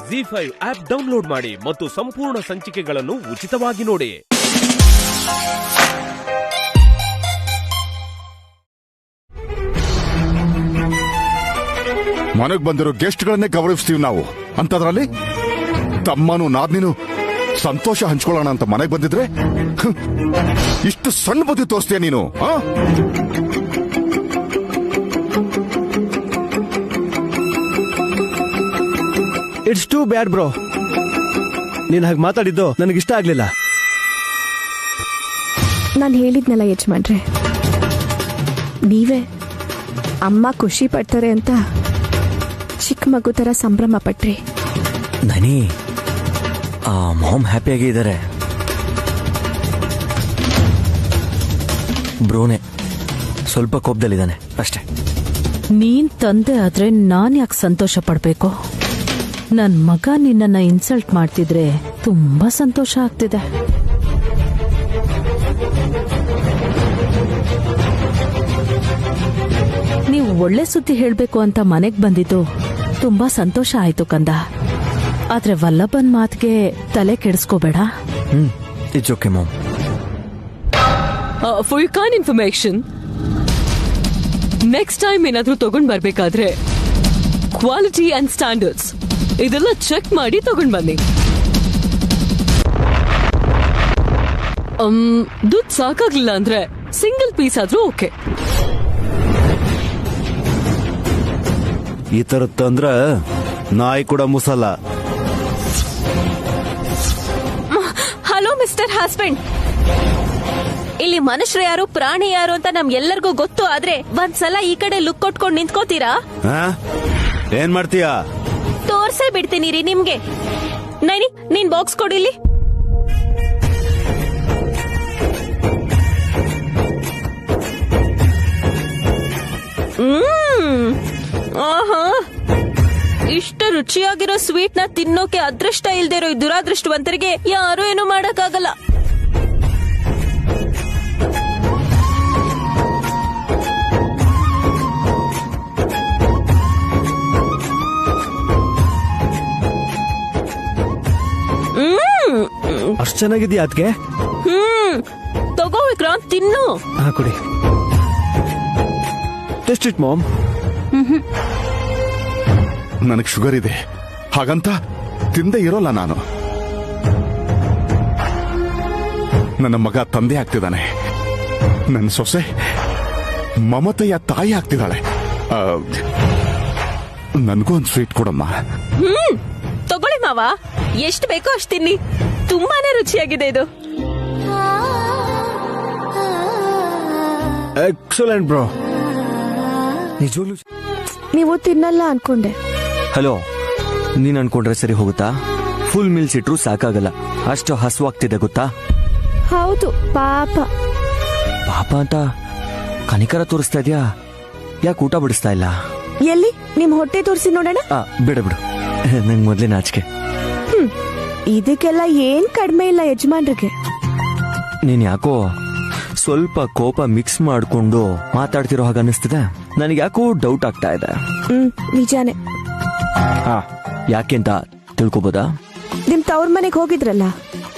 ZEE5 app download ಮಾಡಿ ಮತ್ತು ಸಂಪೂರ್ಣ ಸಂಚಿಕೆಗಳನ್ನು ಉಚಿತವಾಗಿ ನೋಡಿ. ಮನೆಗೆ ಬಂದಿರೋ ಗೆಸ್ಟ್ಗಳನ್ನೇ ಗೌರವಿಸ್ತೀವಿ ನಾವು. ಅಂತದ್ರಲ್ಲಿ ತಮ್ಮನು ನಾದ್ನಿನು ಸಂತೋಷ ಹಂಚ್ಕೊಳ್ಳೋಣ ಅಂತ ಮನೆಗೆ ಬಂದಿದ್ರೆ ಇಷ್ಟು ಸಣ್ಣ ಬುದ್ಧಿ ತೋರಿಸ್ತೀಯ ನೀನು? It's too bad bro. ನೀನ್ ಹಾಗೆ ಮಾತಾಡಿದ್ದು ನನಗಿಷ್ಟ ಆಗ್ಲಿಲ್ಲ. ನಾನು ಹೇಳಿದ್ನಲ್ಲ ಯಜಮಾನ್ರೆ, ನೀವೇ ಅಮ್ಮ ಖುಷಿ ಪಡ್ತಾರೆ ಅಂತ ಚಿಕ್ಕ ಮಗು ತರ ಸಂಭ್ರಮ ಪಟ್ರಿ. ನನಿ ಆ ಮಾಮ್ ಹ್ಯಾಪಿಯಾಗಿ ಇದ್ದಾರೆ. ಬ್ರೋನೆ ಸ್ವಲ್ಪ ಕೋಪದಲ್ಲಿದ್ದಾನೆ ಅಷ್ಟೇ. ನೀನ್ ತಂದೆ ಆದ್ರೆ ನಾನ್ ಯಾಕೆ ಸಂತೋಷ ಪಡ್ಬೇಕು? ನನ್ ಮಗ ನಿನ್ನನ್ನ ಇನ್ಸಲ್ಟ್ ಮಾಡ್ತಿದ್ರೆ ತುಂಬಾ ಸಂತೋಷ ಆಗ್ತಿದೆ. ನೀವು ಒಳ್ಳೆ ಸುದ್ದಿ ಹೇಳ್ಬೇಕು ಅಂತ ಮನೆಗ್ ಬಂದಿದ್ದು ತುಂಬಾ ಸಂತೋಷ ಆಯ್ತು ಕಂದ. ಆದ್ರೆ ವಲ್ಲಭನ್ ಮಾತಿಗೆ ತಲೆ ಕೆಡಿಸ್ಕೋಬೇಡ. It's okay mom. For you kind information, next time ಏನಾದ್ರೂ ತಗೊಂಡ್ ಬರ್ಬೇಕಾದ್ರೆ ಕ್ವಾಲಿಟಿ ಅಂಡ್ ಸ್ಟ್ಯಾಂಡರ್ಡ್ಸ್ ಇದೆಲ್ಲ ಚೆಕ್ ಮಾಡಿ ತಗೊಂಡ್ ಬನ್ನಿ. ದುಡ್ಡು ಸಾಕಾಗ್ಲಿಲ್ಲ ಅಂದ್ರೆ ಸಿಂಗಲ್ ಪೀಸ್ ಆದ್ರೂ ಓಕೆ. ಈ ತರ ತಂದ್ರೆ ನಾಯಿ ಕೂಡ ಮುಸಲ್ಲ. ಹಲೋ ಮಿಸ್ಟರ್ ಹಸ್ಬೆಂಡ್, ಇಲ್ಲಿ ಮನುಷ್ಯರು ಯಾರು ಪ್ರಾಣಿ ಯಾರು ಅಂತ ನಮ್ಗೆಲ್ಲರಿಗೂ ಗೊತ್ತು. ಆದ್ರೆ ಒಂದ್ಸಲ ಈ ಕಡೆ ಲುಕ್ ಕೊಟ್ಕೊಂಡು ನಿಂತ್ಕೋತೀರಾ? ಏನ್ ಮಾಡ್ತೀಯಾ? ತೋರ್ಸೇ ಬಿಡ್ತೀನಿ ರೀ ನಿಮ್ಗೆ. ನೈನಿ, ನೀನ್ ಬಾಕ್ಸ್ ಕೊಡಿಲಿ. ಆಹಾ, ಇಷ್ಟ ರುಚಿಯಾಗಿರೋ ಸ್ವೀಟ್ ನ ತಿನ್ನೋಕೆ ಅದೃಷ್ಟ ಇಲ್ದೇ ಇರೋ ಈ ದುರಾದೃಷ್ಟವಂತರಿಗೆ ಯಾರು ಏನು ಮಾಡಕ್ಕಾಗಲ್ಲ. ಅಷ್ಟು ಚೆನ್ನಾಗಿದ್ಯಾ ಅದಕ್ಕೆ? ತಗೋ ವಿಕ್ರಾಂತ್, ತಿನ್ನು. ಕೊಡಿ. Test it mom. ನನಗೆ ಶುಗರ್ ಇದೆ, ಹಾಗಂತ ತಿಂದೇ ಇರೋಲ್ಲ ನಾನು. ನನ್ನ ಮಗ ತಂದೆ ಆಗ್ತಿದ್ದಾನೆ, ನನ್ನ ಸೊಸೆ ಮಮತೆಯ ತಾಯಿ ಆಗ್ತಿದ್ದಾಳೆ. ನನಗೂ ಒಂದು ಸ್ವೀಟ್ ಕೊಡಮ್ಮ. ತಗೊಳ್ಳಿ ಮಾವ, ಎಷ್ಟು ಬೇಕೋ ಅಷ್ಟು ತಿನ್ನಿ. ತುಂಬಾನೇ ರುಚಿಯಾಗಿದೆ ಇದು. Excellent bro. ನಿಜವಾಗ್ಲೂ ನೀವು ತಿನ್ನಲ್ಲ ಅನ್ಕೊಂಡೆ. ಹಲೋ, ನೀನ್ ಅನ್ಕೊಂಡ್ರೆ ಸರಿ ಹೋಗುತ್ತಾ? ಫುಲ್ ಮೀಲ್ಸ್ ಇಟ್ರು ಸಾಕಾಗಲ್ಲ, ಅಷ್ಟು ಹಸುವಾಗ್ತಿದೆ ಗೊತ್ತಾ? ಹೌದು, ಪಾಪ. ಪಾಪ ಅಂತ ಕನಿಕರ ತೋರಿಸ್ತಾ ಇದ್ಯಾ? ಯಾಕೆ ಊಟ ಬಿಡಿಸ್ತಾ ಇಲ್ಲ? ಎಲ್ಲಿ ನಿಮ್ ಹೊಟ್ಟೆ ತೋರಿಸಿ ನೋಡೋಣ. ಬಿಡ ಬಿಡು, ನಂಗೆ ಮೊದ್ಲೇ ನಾಚಿಕೆ. ಇದಕ್ಕೆಲ್ಲ ಏನ್ ಕಡಿಮೆ ಇಲ್ಲ ಯಜಮಾನ್ರಿಗೆ. ನೀನ್ ಯಾಕೋ ಸ್ವಲ್ಪ ಕೋಪ ಮಿಕ್ಸ್ ಮಾಡ್ಕೊಂಡು ಮಾತಾಡ್ತಿರೋ ಹಾಗೆ ಅನಿಸ್ತಿದೆ. ನನಗೆ ಯಾಕೋ ಡೌಟ್ ಆಗ್ತಾ ಇದೆ. ನಿಜಾನೇ. ಯಾಕೆ ಅಂತ ತಿಳ್ಕೊಬೋದಾ? ನಿಮ್ ತವ್ರ ಮನೆಗೆ ಹೋಗಿದ್ರಲ್ಲ.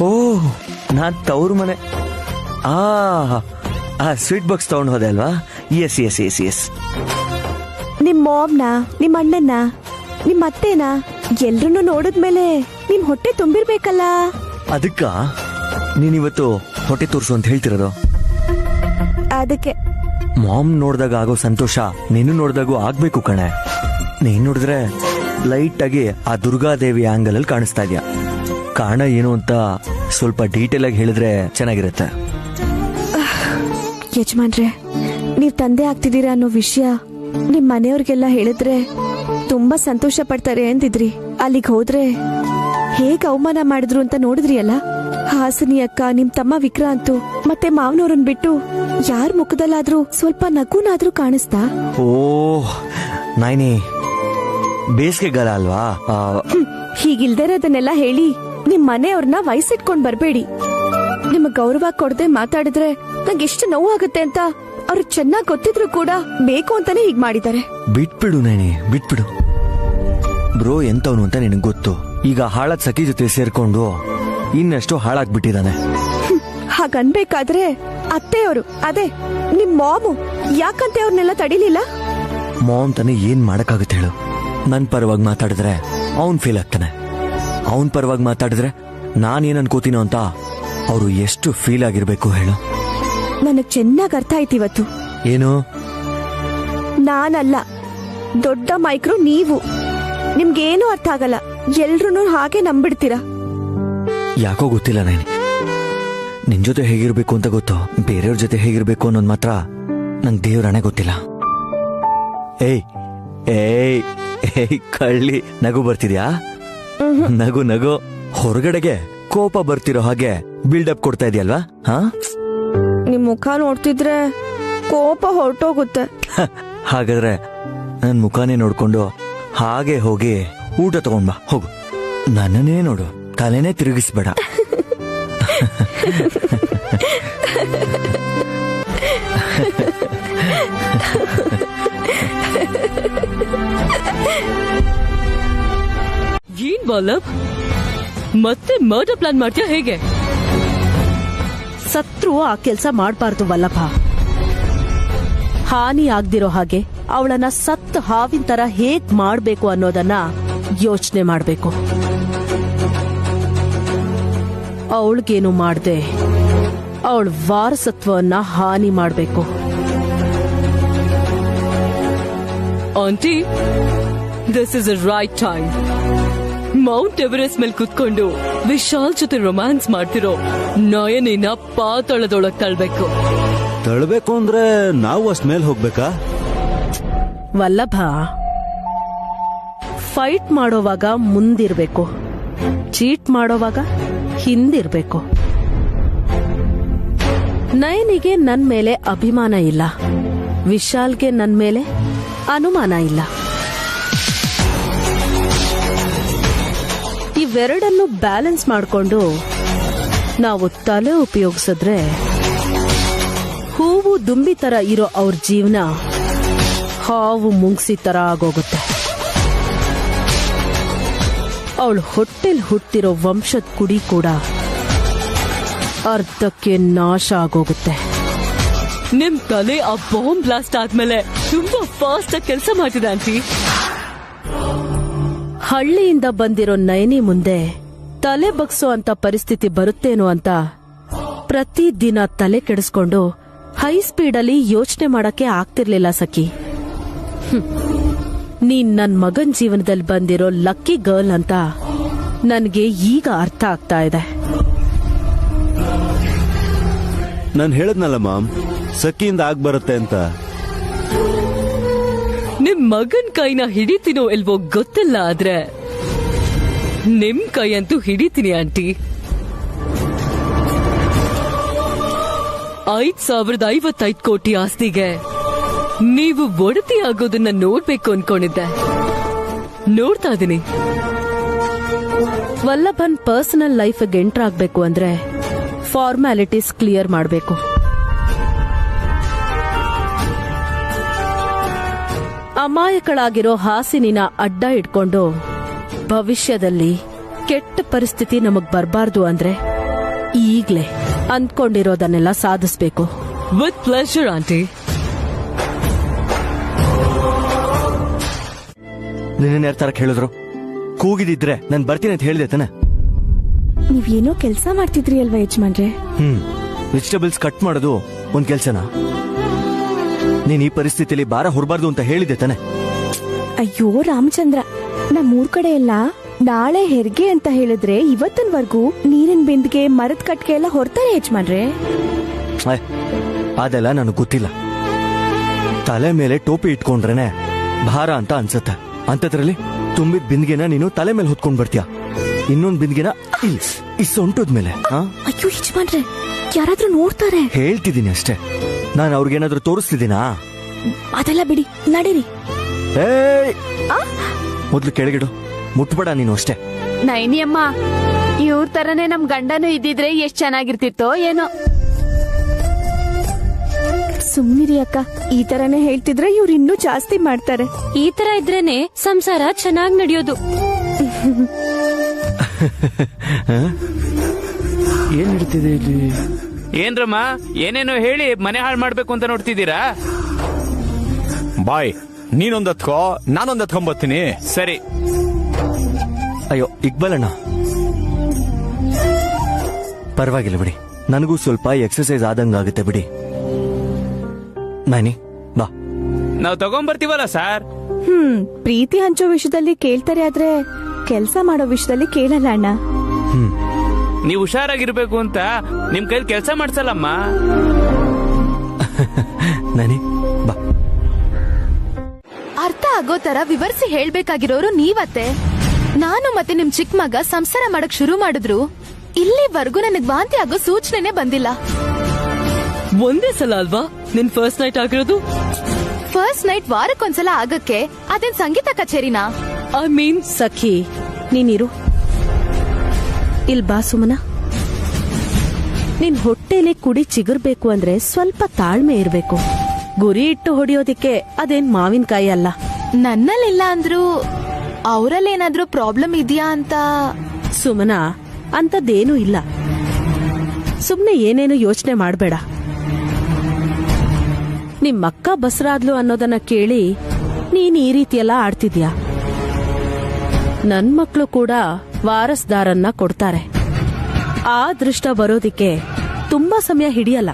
ಓಹ್, ನಾನ್ ತವ್ರ ಮನೆ. ಸ್ವೀಟ್ ಬಾಕ್ಸ್ ತಗೊಂಡ್ ಹೋದೆ ಅಲ್ವಾ? Yes yes yes yes. ನಿಮ್ ಮಾಮ್ನ, ನಿಮ್ ಅಣ್ಣನ, ನಿಮ್ ಅತ್ತೆನ ಎಲ್ರನ್ನೂ ನೋಡಿದ್ಮೇಲೆ ನಿಮ್ ಹೊಟ್ಟೆ ತುಂಬಿರ್ಬೇಕಲ್ಲ. ಅದಕ್ಕ ನೀನಿವತ್ತು ಹೊಟ್ಟೆ ತೋರ್ಸು ಅಂತ ಹೇಳ್ತಿರೋದು? ಅದಕ್ಕೆ ಮಾಮ್ ನೋಡ್ದಾಗ ಆಗೋ ಸಂತೋಷ ನೀನು ನೋಡ್ದಾಗೂ ಆಗ್ಬೇಕು ಕಣೆ. ನೀನ್ ನೋಡಿದ್ರೆ ಲೈಟ್ ಆಗಿ ಆ ದುರ್ಗಾದೇವಿ ಆಂಗಲ್ ಅಲ್ಲಿ ಕಾಣಿಸ್ತಾ ಇದ್ಯಾ. ಕಾರಣ ಏನು ಅಂತ ಸ್ವಲ್ಪ ಡೀಟೇಲ್ ಆಗಿ ಹೇಳಿದ್ರೆ ಚೆನ್ನಾಗಿರುತ್ತೆ. ಯಜಮಾನ್ರೆ, ನೀವ್ ತಂದೆ ಆಗ್ತಿದ್ದೀರಾ ಅನ್ನೋ ವಿಷಯ ನಿಮ್ ಮನೆಯವ್ರಿಗೆಲ್ಲ ಹೇಳಿದ್ರೆ ತುಂಬಾ ಸಂತೋಷ ಪಡ್ತಾರೆ ಅಂದಿದ್ರಿ. ಅಲ್ಲಿಗೆ ಹೋದ್ರೆ ಹೇಗ್ ಅವಮಾನ ಮಾಡಿದ್ರು ಅಂತ ನೋಡಿದ್ರಿ ಅಲ್ಲ. ಹಾಸಿನಿ ಅಕ್ಕ, ನಿಮ್ ತಮ್ಮ ವಿಕ್ರಾಂತು ಮತ್ತೆ ಮಾವನವ್ರನ್ ಬಿಟ್ಟು ಯಾರ ಮುಖದಲ್ಲಾದ್ರೂ ಸ್ವಲ್ಪ ನಗುನಾದ್ರೂ ಕಾಣಿಸ್ತಾ? ಓಹ್ ನಾಯಿನಿ, ಬೇಸಿಗೆಗಾಲ ಅಲ್ವಾ? ಹೀಗಿಲ್ದಿರೋದನ್ನೆಲ್ಲ ಹೇಳಿ ನಿಮ್ ಮನೆಯವ್ರನ್ನ ವಯಸ್ಸಿಟ್ಕೊಂಡ್ ಬರ್ಬೇಡಿ. ನಿಮ್ ಗೌರವ ಕೊಡದೆ ಮಾತಾಡಿದ್ರೆ ನಂಗೆ ಎಷ್ಟು ನೋವಾಗುತ್ತೆ ಅಂತ ಅವ್ರು ಚೆನ್ನಾಗ್ ಗೊತ್ತಿದ್ರು ಕೂಡ ಬೇಕು ಅಂತಾನೆ ಹೀಗ್ ಮಾಡಿದ್ದಾರೆ. ಬಿಟ್ಬಿಡು ನಾಯಿನಿ, ಬಿಟ್ಬಿಡು. ಬ್ರೋ ಎಂತವನು ಅಂತ ನಿನಗೆ ಗೊತ್ತು. ಈಗ ಹಾಳಾದ ಸಖಿ ಜೊತೆ ಸೇರ್ಕೊಂಡು ಇನ್ನಷ್ಟು ಹಾಳಾಗ್ಬಿಟ್ಟಿದ್ದಾನೆ. ಹಾಗನ್ಬೇಕಾದ್ರೆ ಅತ್ತೆಯವರು, ಅದೇ ನಿಮ್ ಮಾಮು ಯಾಕಂತೆ ಅವ್ರನ್ನೆಲ್ಲ ತಡಿಲಿಲ್ಲ? ಮಾಮ್ ತಾನೆ ಏನ್ ಮಾಡಕ್ಕಾಗುತ್ತೆ ಹೇಳು? ನನ್ ಪರವಾಗಿ ಮಾತಾಡಿದ್ರೆ ಅವನ್ ಫೀಲ್ ಆಗ್ತಾನೆ, ಅವನ್ ಪರವಾಗಿ ಮಾತಾಡಿದ್ರೆ ನಾನೇನ್ ಅನ್ಕೋತೀನೋ ಅಂತ ಅವರು ಎಷ್ಟು ಫೀಲ್ ಆಗಿರ್ಬೇಕು ಹೇಳು? ನನಗ್ ಚೆನ್ನಾಗ್ ಅರ್ಥ ಆಯ್ತು ಇವತ್ತು. ಏನು? ನಾನಲ್ಲ, ದೊಡ್ಡ ಮೈಕ್ರೋ ನೀವು. ನಿಮ್ಗೇನು ಅರ್ಥ ಆಗಲ್ಲ, ಎಲ್ರೂ ಹಾಗೆ ನಂಬಿಡ್ತೀರಾ. ಯಾಕೋ ಗೊತ್ತಿಲ್ಲ ನಾನು ನಿನ್ ಜೊತೆ ಹೇಗಿರ್ಬೇಕು ಅಂತ ಗೊತ್ತು, ಬೇರೆಯವ್ರ ಜೊತೆ ಹೇಗಿರ್ಬೇಕು ಅನ್ನೋದು ಮಾತ್ರ ನಂಗೆ ದೇವ್ರನೇ ಗೊತ್ತಿಲ್ಲ. ಏಯ್ ಏಯ್ ಏಯ್ ಕಳ್ಳಿ, ನಗು ಬರ್ತಿದ್ಯಾ? ನಗು ನಗು. ಹೊರಗಡೆಗೆ ಕೋಪ ಬರ್ತಿರೋ ಹಾಗೆ ಬಿಲ್ಡಪ್ ಕೊಡ್ತಾ ಇದೆಯಲ್ವಾ? ಹಾ, ನಿಮ್ ಮುಖ ನೋಡ್ತಿದ್ರೆ ಕೋಪ ಹೊರಟೋಗುತ್ತೆ. ಹಾಗಾದ್ರೆ ನನ್ ಮುಖಾನೇ ನೋಡ್ಕೊಂಡು ಹಾಗೆ ಹೋಗಿ ಊಟ ತಗೊಂಡ್ ಬಾ, ಹೋಗು. ನನ್ನನ್ನೇ ನೋಡು, ತಲೆನೇ ತಿರುಗಿಸ್ಬೇಡ. ಏನ್ ವಲ್ಲಭ್, ಮತ್ತೆ ಮರ್ಡರ್ ಪ್ಲಾನ್ ಮಾಡ್ತೀಯ ಹೇಗೆ? ಸತ್ರು ಆ ಕೆಲ್ಸ ಮಾಡ್ಬಾರ್ದು ವಲ್ಲಭ. ಹಾನಿ ಆಗ್ದಿರೋ ಹಾಗೆ ಅವಳನ್ನ ಸತ್ ಹಾವಿನ ತರ ಹೇಗ್ ಮಾಡ್ಬೇಕು ಅನ್ನೋದನ್ನ ಯೋಚನೆ ಮಾಡ್ಬೇಕು. ಅವಳಿಗೇನು ಮಾಡ್ದೆ ಅವಳ ವಾರಸತ್ವವನ್ನ ಹಾನಿ ಮಾಡ್ಬೇಕು. Aunty, this is a right time. Mount Everest ಮೇಲೆ ಕುತ್ಕೊಂಡು ವಿಶಾಲ್ ಜೊತೆ ರೊಮ್ಯಾನ್ಸ್ ಮಾಡ್ತಿರೋ ನಯನಿನ ಪಾತಾಳದೊಳಗ್ ತಳ್ಬೇಕು. ತಳ್ಬೇಕು ಅಂದ್ರೆ ನಾವು ಅಷ್ಟ್ ಮೇಲ್ ಹೋಗ್ಬೇಕಾ? ವಲ್ಲಭ, ಫೈಟ್ ಮಾಡೋವಾಗ ಮುಂದಿರ್ಬೇಕು, ಚೀಟ್ ಮಾಡೋವಾಗ ಹಿಂದಿರ್ಬೇಕು. ನಯನಿಗೆ ನನ್ ಮೇಲೆ ಅಭಿಮಾನ ಇಲ್ಲ, ವಿಶಾಲ್ಗೆ ನನ್ ಮೇಲೆ ಅನುಮಾನ ಇಲ್ಲ. ಇವೆರಡನ್ನು ಬ್ಯಾಲೆನ್ಸ್ ಮಾಡ್ಕೊಂಡು ನಾವು ತಲೆ ಉಪಯೋಗಿಸಿದ್ರೆ ಹೂವು ದುಂಬಿ ತರ ಇರೋ ಅವ್ರ ಜೀವನ ಹಾವು ಮುಂಗ್ಸಿ ತರ ಆಗೋಗುತ್ತೆ. ಅವಳು ಹೊಟ್ಟೆಲ್ ಹುಟ್ಟಿರೋ ವಂಶದ ಕುಡಿ ಕೂಡ ಅರ್ಧಕ್ಕೆ ನಾಶ ಆಗೋಗುತ್ತೆ. ನಿಮ್ ತಲೆ ಆ ಬಾಂಬ್ ಬ್ಲಾಸ್ಟ್ ಆದ್ಮೇಲೆ ತುಂಬಾ ಫಾಸ್ಟ್ ಆಗಿ ಕೆಲಸ ಮಾಡ್ತಿದೆ ಆಂಟಿ. ಹಳ್ಳಿಯಿಂದ ಬಂದಿರೋ ನಯನಿ ಮುಂದೆ ತಲೆ ಬಗ್ಸೋ ಅಂತ ಪರಿಸ್ಥಿತಿ ಬರುತ್ತೇನೋ ಅಂತ ಪ್ರತಿದಿನ ತಲೆ ಕೆಡಿಸ್ಕೊಂಡು ಹೈ ಸ್ಪೀಡಲ್ಲಿ ಯೋಚನೆ ಮಾಡಕ್ಕೆ ಆಗ್ತಿರ್ಲಿಲ್ಲ ಸಖಿ. ನೀನ್ ನನ್ ಮಗನ್ ಜೀವನದಲ್ಲಿ ಬಂದಿರೋ ಲಕ್ಕಿ ಗರ್ಲ್ ಅಂತ ನನ್ಗೆ ಈಗ ಅರ್ಥ ಆಗ್ತಾ ಇದೆ. ನಾನ್ ಹೇಳದ್ನಲ್ಲ ಮಾಮ್, ಸಖಿಯಿಂದ ಆಗ್ ಬರುತ್ತೆ ಅಂತ. ನಿಮ್ ಮಗನ್ ಕೈನ ಹಿಡಿತೀನೋ ಇಲ್ವೋ ಗೊತ್ತಿಲ್ಲ, ಆದ್ರೆ ನಿಮ್ ಕೈ ಅಂತೂ ಹಿಡಿತೀನಿ ಆಂಟಿ. 5,055 ಕೋಟಿ ಆಸ್ತಿಗೆ ನೀವು ಒಡತಿ ಆಗೋದನ್ನ ನೋಡ್ಬೇಕು ಅನ್ಕೊಂಡಿದ್ದೆ. ನೋಡ್ತಾ ಇದೀನಿ. ವಲ್ಲಭನ್ ಪರ್ಸನಲ್ ಲೈಫ್ಗೆ ಎಂಟರ್ ಆಗ್ಬೇಕು ಅಂದ್ರೆ ಫಾರ್ಮ್ಯಾಲಿಟೀಸ್ ಕ್ಲಿಯರ್ ಮಾಡಬೇಕು. ಅಮಾಯಕಳಾಗಿರೋ ಹಾಸಿನಿನ ಅಡ್ಡ ಇಟ್ಕೊಂಡು ಭವಿಷ್ಯದಲ್ಲಿ ಕೆಟ್ಟ ಪರಿಸ್ಥಿತಿ ನಮಗ್ ಬರಬಾರ್ದು ಅಂದ್ರೆ ಈಗ್ಲೇ ಅಂದ್ಕೊಂಡಿರೋದನ್ನೆಲ್ಲ ಸಾಧಿಸ್ಬೇಕು. With pleasure aunty. ನಿನ್ನ ಯಾರ ತರ ಹೇಳಿದ್ರು? ಕೂಗಿದಿದ್ರೆ ನಾನು ಬರ್ತೀನಿ ಅಂತ ಹೇಳಿದೆ ತಾನೆ? ನೀವೇನೋ ಕೆಲ್ಸ ಮಾಡ್ತಿದ್ರಿ ಅಲ್ವಾ ಯಜಮಾನ್ರೆ? ವೆಜಿಟೇಬಲ್ಸ್ ಕಟ್ ಮಾಡೋದು ಒಂದ್ ಕೆಲ್ಸನಾ? ನೀನ್ ಈ ಪರಿಸ್ಥಿತಿಯಲ್ಲಿ ಭಾರ ಹೊರಬಾರ್ದು ಅಂತ ಹೇಳಿದೆ ತಾನೆ? ಅಯ್ಯೋ ರಾಮಚಂದ್ರ, ನಮ್ಮೂರ್ ಕಡೆ ಎಲ್ಲ ನಾಳೆ ಹೆರಿಗೆ ಅಂತ ಹೇಳಿದ್ರೆ ಇವತ್ತಿನವರೆಗೂ ನೀರಿನ ಬಿಂದಿಗೆ ಮರದ ಕಟ್ಗೆ ಎಲ್ಲ ಹೊರ್ತಾರೆ ಯಜಮಾನ್ರೆ. ಅದೆಲ್ಲ ನನಗೆ ಗೊತ್ತಿಲ್ಲ. ತಲೆ ಮೇಲೆ ಟೋಪಿ ಇಟ್ಕೊಂಡ್ರೇನೆ ಭಾರ ಅಂತ ಅನ್ಸತ್ತೆ. ಅಂತದ್ರಲ್ಲಿ ತುಂಬಿದ ಬಿಂದಿಗೆನ ನೀನು ತಲೆ ಮೇಲೆ ಹೊತ್ಕೊಂಡ್ ಬರ್ತೀಯ, ಇನ್ನೊಂದ್ ಬಿಂದಿಗೆನ ಈ ಸೊಂಟದ ಮೇಲೆ. ಅಯ್ಯೋ ಯಜಮಾನ್ರೆ, ಯಾರಾದ್ರೂ ನೋಡ್ತಾರೆ. ಹೇಳ್ತಿದ್ದೀನಿ ಅಷ್ಟೇ, ನಾನು ಅವ್ರಿಗೇನಾದ್ರೂ ತೋರಿಸ್ತಿದ್ದೀನಾ? ಅದೆಲ್ಲ ಬಿಡಿ, ನಡೀರಿ. ಮೊದ್ಲು ಕೆಳಗಿಡು, ಮುಟ್ಬೇಡ ನೀನು ಅಷ್ಟೇ. ನೈನಿ ಅಮ್ಮ, ಇವ್ರ ತರನೇ ನಮ್ ಗಂಡನು ಇದ್ದಿದ್ರೆ ಎಷ್ಟ್ ಚೆನ್ನಾಗಿರ್ತಿತ್ತೋ ಏನೋ. ಸುಮ್ನಿರಿ ಅಕ್ಕ, ಈ ತರನೇ ಹೇಳ್ತಿದ್ರೆ ಇವ್ರು ಇನ್ನೂ ಜಾಸ್ತಿ ಮಾಡ್ತಾರೆ. ಈ ತರ ಇದ್ರೇನೆ ಸಂಸಾರ ಚೆನ್ನಾಗ್ ನಡೆಯೋದು. ಏನ್ ನಡೀತಿದೆ ಇಲ್ಲಿ? ಏನ್ರಮ್ಮ, ಏನೇನೋ ಹೇಳಿ ಮನೆ ಹಾಳು ಮಾಡ್ಬೇಕು ಅಂತ ನೋಡ್ತಿದ್ದೀರಾ? ಬಾಯ್, ನೀನೊಂದ್ ಹತ್ಕೋ, ನಾನೊಂದ್ ಹತ್ಕೊಂಬತ್ತೀನಿ. ಸರಿ. ಅಯ್ಯೋ ಇಕ್ಬಲ್ ಅಣ್ಣ, ಪರವಾಗಿಲ್ಲ ಬಿಡಿ, ನನಗೂ ಸ್ವಲ್ಪ ಎಕ್ಸರ್ಸೈಸ್ ಆದಂಗಾಗುತ್ತೆ ಬಿಡಿ. ನೈನಿ ಬಾ. ನಾವ್ ತಗೊಂಬರ್ತೀವಲ್ಲ ಸರ್. ಪ್ರೀತಿ ಹಂಚೋ ವಿಷಯದಲ್ಲಿ ಕೇಳ್ತಾರೆ, ಆದ್ರೆ ಕೆಲ್ಸ ಮಾಡೋ ವಿಷಯದಲ್ಲಿ ಕೇಳಲ್ಲ ಅಣ್ಣ. ನೀವು ಹುಷಾರಾಗಿರ್ಬೇಕು ಅಂತ ನಿಮ್ ಕೈಲಿ ಕೆಲಸ ಮಾಡ್ಸಲ್ಲಮ್ಮ. ನೈನಿ ಬಾ. ಅರ್ಥ ಆಗೋ ತರ ವಿವರಿಸಿ ಹೇಳ್ಬೇಕಾಗಿರೋರು ನೀವತ್ತೆ. ನಾನು ಮತ್ತೆ ನಿಮ್ ಚಿಕ್ಕ ಮಗ ಸಂಸಾರ ಮಾಡಕ್ ಶುರು ಮಾಡಿದ್ರು ಇಲ್ಲಿವರೆಗೂ ನನಗ್ ವಾಂತಿ ಆಗೋ ಸೂಚನೆ ಬಂದಿಲ್ಲ. ಒಂದೇ ಸಲ ಅಲ್ವಾ ನಿನ್ ಫಸ್ಟ್ ನೈಟ್ ಆಗಿರೋದು? ಫಸ್ಟ್ ನೈಟ್ ವಾರಕ್ಕೊಂದ್ಸಲ ಆಗಕ್ಕೆ ಅದೇನ್ ಸಂಗೀತ ಕಚೇರಿನಾ? ಐ ಮೀನ್ ಸಖಿ, ನೀನಿರು. ಇಲ್ ಬಾ ಸುಮನ. ನಿನ್ ಹೊಟ್ಟೆಲಿ ಕುಡಿ ಚಿಗುರ್ಬೇಕು ಅಂದ್ರೆ ಸ್ವಲ್ಪ ತಾಳ್ಮೆ ಇರ್ಬೇಕು. ಗುರಿ ಇಟ್ಟು ಹೊಡಿಯೋದಿಕ್ಕೆ ಅದೇನ್ ಮಾವಿನಕಾಯಿ ಅಲ್ಲ. ನನ್ನಲ್ಲಿಲ್ಲ ಅಂದ್ರು ಅವರಲ್ಲೇನಾದ್ರೂ ಪ್ರಾಬ್ಲಮ್ ಇದೆಯಾ ಅಂತ. ಸುಮನ, ಅಂತದ್ದೇನೂ ಇಲ್ಲ. ಸುಮ್ನೆ ಏನೇನು ಯೋಚನೆ ಮಾಡ್ಬೇಡ. ನಿಮ್ಮಕ್ಕ ಬಸರಾದ್ಲು ಅನ್ನೋದನ್ನ ಕೇಳಿ ನೀನ್ ಈ ರೀತಿಯೆಲ್ಲ ಆಡ್ತಿದ್ಯಾ? ನನ್ ಮಕ್ಳು ಕೂಡ ವಾರಸ್ದಾರನ್ನ ಕೊಡ್ತಾರೆ. ಆ ದೃಷ್ಟ ಬರೋದಿಕ್ಕೆ ತುಂಬಾ ಸಮಯ ಹಿಡಿಯಲ್ಲ.